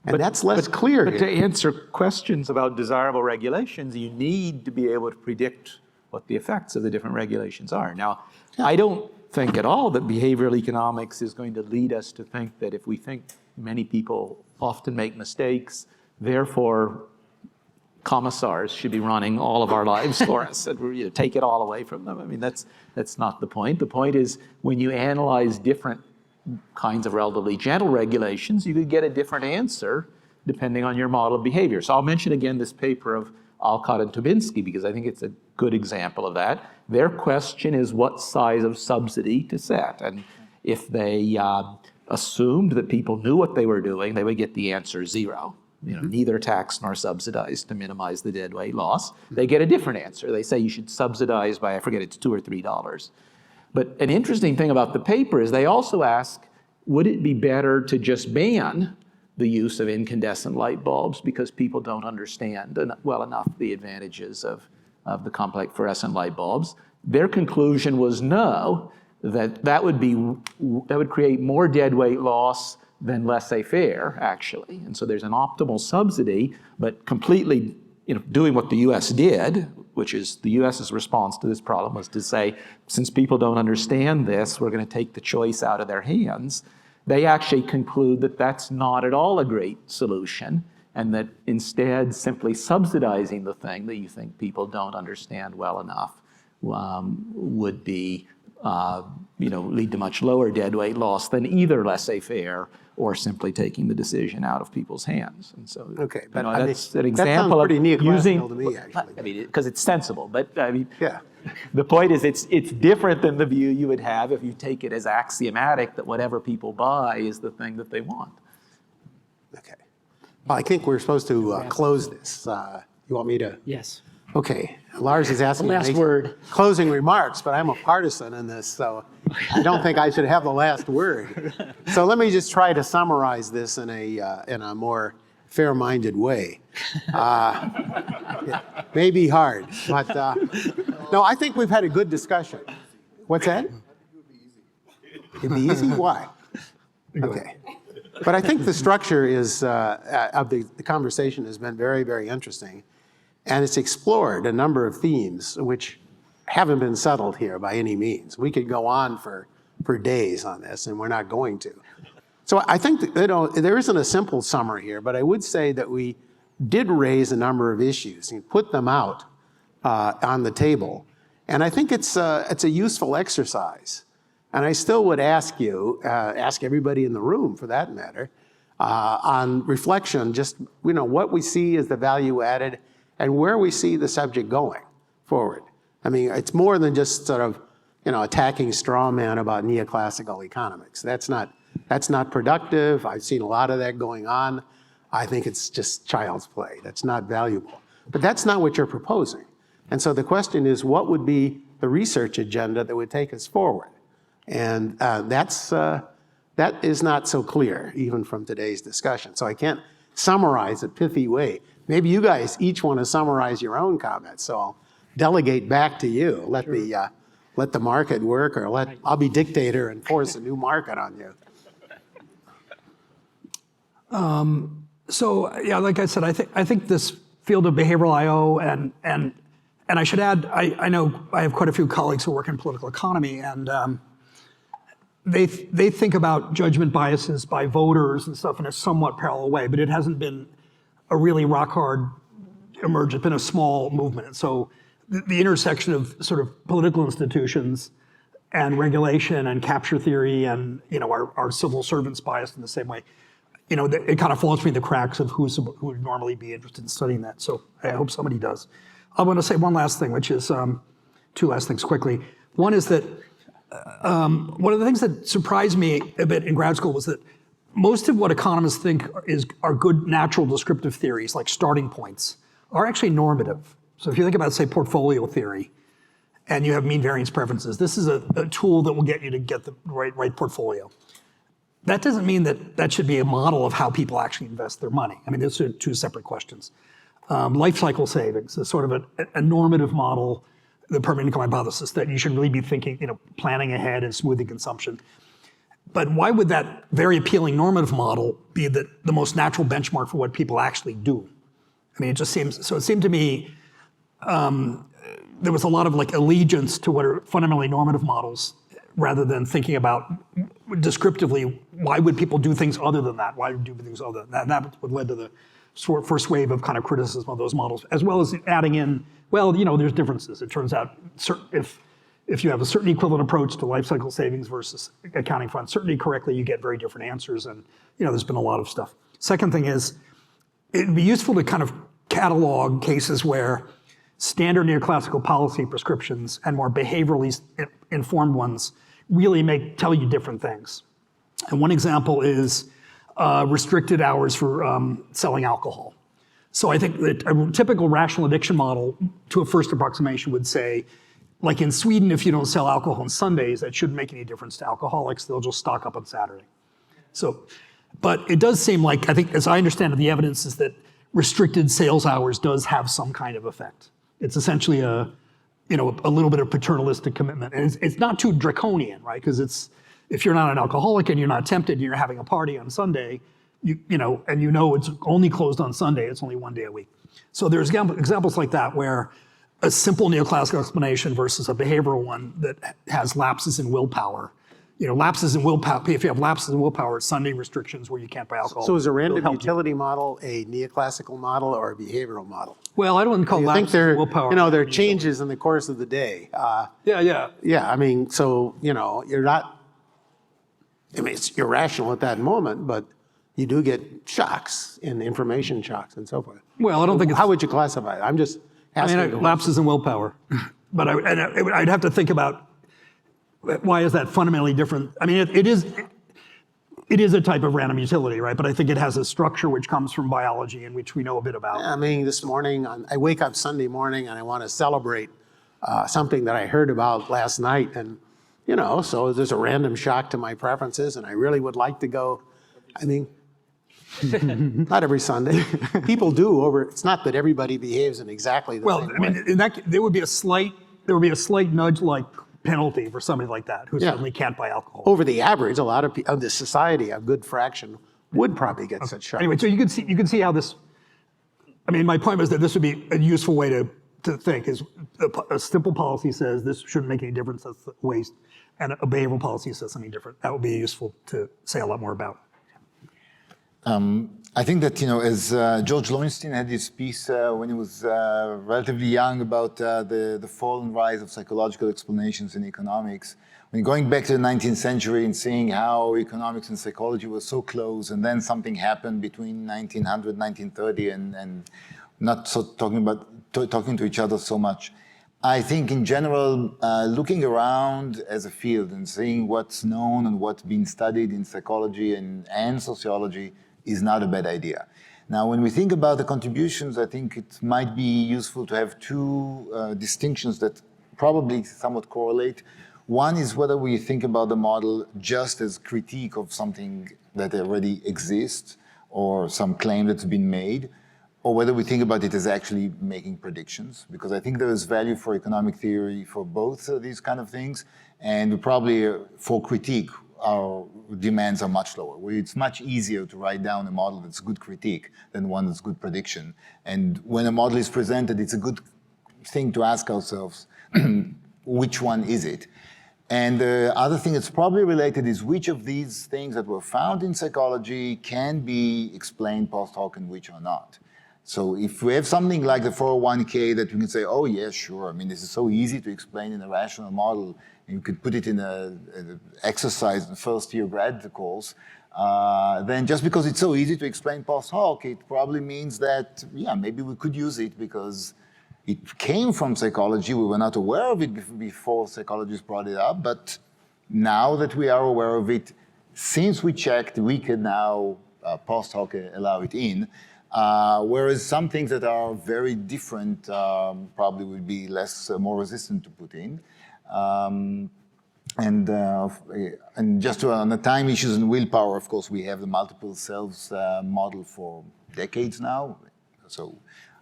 Speaker 6: And that's less clear
Speaker 5: But
Speaker 6: here.
Speaker 5: to answer questions about desirable regulations, you need to be able to predict what the effects of the different regulations are. Now, I don't think at all that behavioral economics is going to lead us to think that if we think many people often make mistakes, therefore commissars should be running all of our lives for us and take it all away from them. I mean, that's not the point. The point is when you analyze different kinds of relatively gentle regulations, you could get a different answer depending on your model of behavior. So I'll mention again this paper of Alcott and Tubinsky because I think it's a good example of that. Their question is what size of subsidy to set. And if they assumed that people knew what they were doing, they would get the answer 0. Neither taxed nor subsidized to minimize the deadweight loss. They get a different answer. They say you should subsidize by, I forget, it's $2 or $3. But an interesting thing about the paper is they also ask, would it be better to just ban the use of incandescent light bulbs because people don't understand well enough the advantages of the complex fluorescent light bulbs? Their conclusion was no, that would create more deadweight loss than laissez-faire, actually. And so there's an optimal subsidy, but completely doing what the US did, which is the US's response to this problem was to say, since people don't understand this, we're going to take the choice out of their hands. They actually conclude that that's not at all a great solution. and that instead simply subsidizing the thing that you think people don't understand well enough would be, lead to much lower deadweight loss than either laissez-faire or simply taking the decision out of people's hands. And so,
Speaker 6: Okay,
Speaker 5: but
Speaker 6: but
Speaker 5: that's an example of
Speaker 6: pretty neoclassical
Speaker 5: using.
Speaker 6: to me, actually.
Speaker 5: I mean, because it's sensible, but I mean,
Speaker 6: Yeah.
Speaker 5: the point is it's different than the view you would have if you take it as axiomatic that whatever people buy is the thing that they want.
Speaker 6: Okay. Well, I think we're supposed to close this. You want me to?
Speaker 1: Yes.
Speaker 6: Okay. Lars is asking
Speaker 1: The last
Speaker 6: me to make
Speaker 1: word.
Speaker 6: closing remarks, but I'm a partisan in this, so I don't think I should have the last word. So let me just try to summarize this in a more fair-minded way. It may be hard, but no, I think we've had a good discussion. What's that? It'd be easy? Why? Okay. But I think the structure is of the conversation has been very, very interesting. And it's explored a number of themes which haven't been settled here by any means. We could go on for days on this, and we're not going to. So I think that, there isn't a simple summary here, but I would say that we did raise a number of issues and put them out on the table. And I think it's a useful exercise. And I still would ask you, ask everybody in the room for that matter, on reflection, just what we see as the value added and where we see the subject going forward. I mean, it's more than just sort of, attacking straw man about neoclassical economics. That's not productive. I've seen a lot of that going on. I think it's just child's play. That's not valuable. But that's not what you're proposing. And so the question is, what would be the research agenda that would take us forward? And that is not so clear, even from today's discussion. So I can't summarize a pithy way. Maybe you guys each want to summarize your own comments, so I'll delegate back to you. Let the market work, or I'll be dictator and force a new market on you.
Speaker 3: So yeah, like I said, I think this field of behavioral I/O and I should add, I know I have quite a few colleagues who work in political economy, and they think about judgment biases by voters and stuff in a somewhat parallel way, but it hasn't been a really rock hard emerge. It's been a small movement. And so the intersection of sort of political institutions and regulation and capture theory and our civil servants biased in the same way, it kind of falls between the cracks of who would normally be interested in studying that. So I hope somebody does. I want to say one last thing, which is two last things quickly. One is that one of the things that surprised me a bit in grad school was that most of what economists think are good natural descriptive theories, like starting points, are actually normative. So if you think about, say, portfolio theory, and you have mean variance preferences, this is a tool that will get you to get the right portfolio. That doesn't mean that should be a model of how people actually invest their money. I mean, those are two separate questions. Life cycle savings is sort of a normative model, the permanent income hypothesis, that you should really be thinking, planning ahead and smoothing consumption. But why would that very appealing normative model be the most natural benchmark for what people actually do? I mean, it seemed to me there was a lot of allegiance to what are fundamentally normative models rather than thinking about descriptively, why would people do things other than that? Why do things other than that? And that's what led to the first wave of kind of criticism of those models, as well as adding in, there's differences. It turns out if you have a certain equivalent approach to life cycle savings versus accounting for uncertainty correctly, you get very different answers. And there's been a lot of stuff. Second thing is, it'd be useful to kind of catalog cases where standard neoclassical policy prescriptions and more behaviorally informed ones really tell you different things. And one example is restricted hours for selling alcohol. So I think that a typical rational addiction model to a first approximation would say, like in Sweden, if you don't sell alcohol on Sundays, that shouldn't make any difference to alcoholics. They'll just stock up on Saturday. But it does seem like, I think, as I understand it, the evidence is that restricted sales hours does have some kind of effect. It's essentially a little bit of paternalistic commitment. And it's not too draconian, right? Because if you're not an alcoholic and you're not tempted and you're having a party on Sunday, and it's only closed on Sunday, it's only one day a week. So there's examples like that where a simple neoclassical explanation versus a behavioral one that has lapses in willpower lapses in willpower. If you have lapses in willpower, Sunday restrictions where you can't buy alcohol.
Speaker 6: So is a
Speaker 3: will
Speaker 6: random
Speaker 3: help you.
Speaker 6: utility model a neoclassical model or a behavioral model?
Speaker 3: Well, I don't call
Speaker 6: I think
Speaker 3: lapses
Speaker 6: there,
Speaker 3: in willpower.
Speaker 6: there are changes in the course of the day.
Speaker 3: Yeah.
Speaker 6: Yeah, I mean, so, you're not, it's irrational at that moment, but you do get shocks and information shocks and so forth.
Speaker 3: Well, I don't think it's.
Speaker 6: How would you classify it? I'm just asking.
Speaker 3: Lapses in willpower. But I'd have to think about why is that fundamentally different. I mean, it is a type of random utility, right? But I think it has a structure which comes from biology and which we know a bit about.
Speaker 6: I mean, this morning, I wake up Sunday morning and I want to celebrate something that I heard about last night. And, so there's a random shock to my preferences and I really would like to go. I mean, not every Sunday. People do it's not that everybody behaves in exactly the same way.
Speaker 3: In that, there would be a slight nudge-like penalty for somebody like that who suddenly can't buy alcohol.
Speaker 6: Over the average, a lot of the society, a good fraction, would probably get such shocks.
Speaker 3: Anyway, so you can see how this. I mean, my point was that this would be a useful way to think. Is a simple policy says this shouldn't make any difference. That's waste, and a behavioral policy says something different. That would be useful to say a lot more about.
Speaker 4: I think that, as George Lowenstein had this piece when he was relatively young about the fall and rise of psychological explanations in economics, when going back to the 19th century and seeing how economics and psychology were so close, and then something happened between 1900, 1930, and not so talking to each other so much. I think in general, looking around as a field and seeing what's known and what's been studied in psychology and sociology is not a bad idea. Now, when we think about the contributions, I think it might be useful to have two distinctions that probably somewhat correlate. One is whether we think about the model just as critique of something that already exists or some claim that's been made, or whether we think about it as actually making predictions, because I think there is value for economic theory for both these kind of things, and probably for critique, our demands are much lower. It's much easier to write down a model that's good critique than one that's good prediction. And when a model is presented, it's a good thing to ask ourselves, which one is it? And the other thing that's probably related is which of these things that were found in psychology can be explained post hoc and which are not. So if we have something like the 401k that we can say, oh yeah, sure, I mean, this is so easy to explain in a rational model, and you could put it in an exercise in first year grad course, then just because it's so easy to explain post hoc, it probably means that, yeah, maybe we could use it because it came from psychology. We were not aware of it before psychologists brought it up, but now that we are aware of it, since we checked, we can now post hoc allow it in. Whereas some things that are very different probably would be more resistant to put in. And just on the time issues and willpower, of course, we have the multiple selves model for decades now. So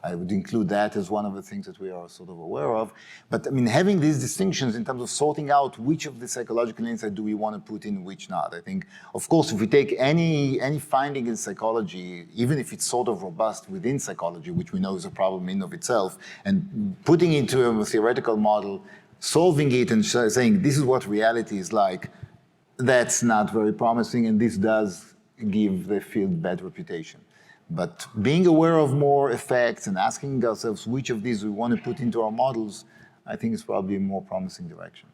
Speaker 4: I would include that as one of the things that we are sort of aware of. But I mean, having these distinctions in terms of sorting out which of the psychological insights do we want to put in, which not. I think, of course, if we take any finding in psychology, even if it's sort of robust within psychology, which we know is a problem in of itself, and putting into a theoretical model, solving it and saying this is what reality is like, that's not very promising, and this does give the field bad reputation. But being aware of more effects and asking ourselves which of these we want to put into our models, I think is probably a more promising direction.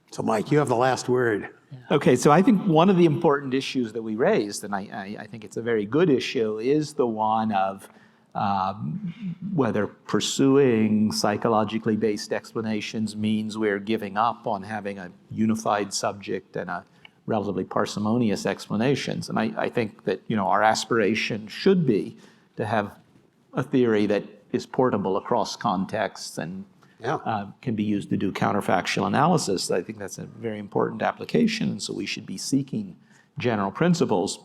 Speaker 6: So Mike, you have the last word.
Speaker 5: Okay, so I think one of the important issues that we raised, and I think it's a very good issue, is the one of whether pursuing psychologically based explanations means we're giving up on having a unified subject and a relatively parsimonious explanations. And I think that our aspiration should be to have a theory that is portable across contexts and can be used to do counterfactual analysis. I think that's a very important application, and so we should be seeking general principles.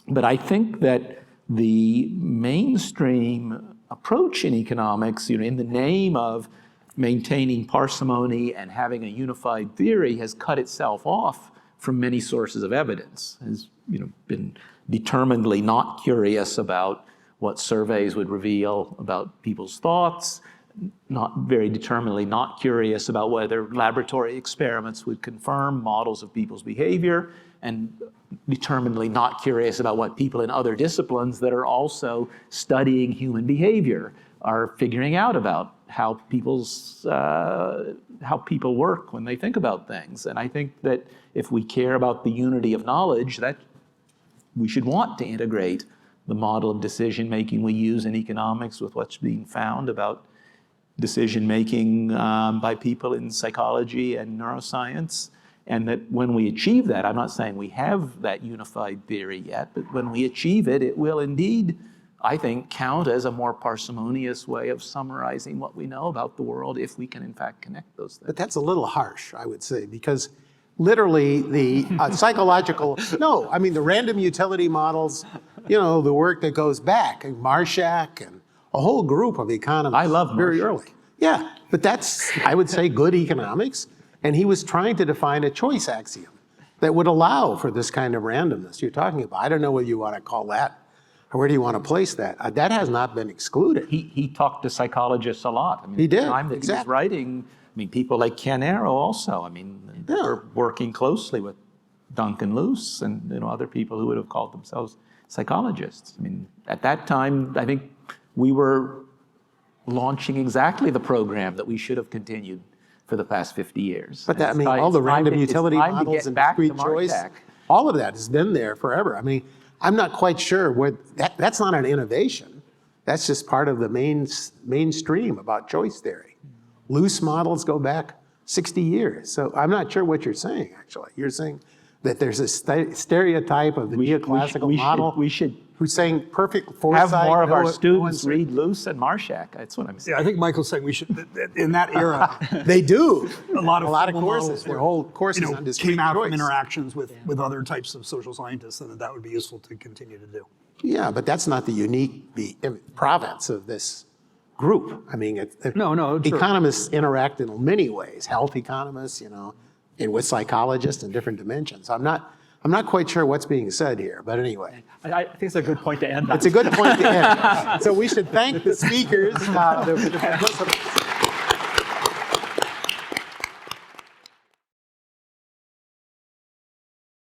Speaker 5: But I think that the mainstream approach in economics, in the name of maintaining parsimony and having a unified theory, has cut itself off from many sources of evidence, has been determinedly not curious about what surveys would reveal about people's thoughts, not very determinedly not curious about whether laboratory experiments would confirm models of people's behavior, and determinedly not curious about what people in other disciplines that are also studying human behavior are figuring out about how people work when they think about things. And I think that if we care about the unity of knowledge, that we should want to integrate the model of decision making we use in economics with what's being found about decision making by people in psychology and neuroscience. And that when we achieve that, I'm not saying we have that unified theory yet, but when we achieve it, it will indeed, I think, count as a more parsimonious way of summarizing what we know about the world, if we can in fact connect those things.
Speaker 6: But that's a little harsh, I would say, because literally the psychological, no, I mean the random utility models, you know, the work that goes back, and Marshak and a whole group of economists.
Speaker 5: I love
Speaker 6: very
Speaker 5: Marshak.
Speaker 6: early. Yeah, but that's, I would say, good economics. And he was trying to define a choice axiom that would allow for this kind of randomness you're talking about. I don't know whether you want to call that, or where do you want to place that? That has not been excluded.
Speaker 5: He talked to psychologists a lot. I mean,
Speaker 6: He did,
Speaker 5: at the time that he was
Speaker 6: exactly.
Speaker 5: writing, I mean, people like Ken Arrow also, I mean, they
Speaker 6: Yeah.
Speaker 5: were working closely with Duncan Luce and other people who would have called themselves psychologists. I mean, at that time, I think we were launching exactly the program that we should have continued for the past 50 years.
Speaker 6: But that, I
Speaker 5: And
Speaker 6: mean,
Speaker 5: it's
Speaker 6: all the
Speaker 5: time to-
Speaker 6: random
Speaker 5: it's
Speaker 6: utility
Speaker 5: time to
Speaker 6: models
Speaker 5: get
Speaker 6: and
Speaker 5: back to
Speaker 6: discrete choice,
Speaker 5: Marshak.
Speaker 6: all of that has been there forever. I mean, I'm not quite sure where, that's not an innovation. That's just part of the mainstream about choice theory. Loose models go back 60 years. So I'm not sure what you're saying, actually. You're saying that there's a stereotype of the neoclassical model
Speaker 5: we should
Speaker 6: who's saying perfect foresight.
Speaker 5: have more of
Speaker 6: no-
Speaker 5: our
Speaker 6: no
Speaker 5: students
Speaker 6: uncertainty.
Speaker 5: read Luce and Marshak. That's what I'm saying.
Speaker 3: Yeah, I think Michael's saying we should, in that era,
Speaker 6: They do.
Speaker 3: a lot of formal
Speaker 6: courses.
Speaker 3: models
Speaker 6: Their
Speaker 3: were,
Speaker 6: whole courses on discrete
Speaker 3: came out
Speaker 6: choice.
Speaker 3: from interactions with other types of social scientists, and that would be useful to continue to do.
Speaker 6: Yeah, but that's not the unique province of this group. I mean,
Speaker 3: No, true.
Speaker 6: economists interact in many ways. Health economists, you know, and with psychologists in different dimensions. I'm not quite sure what's being said here, but anyway,
Speaker 1: I think it's a good point to end on.
Speaker 6: it's a good point to end. So we should thank the speakers.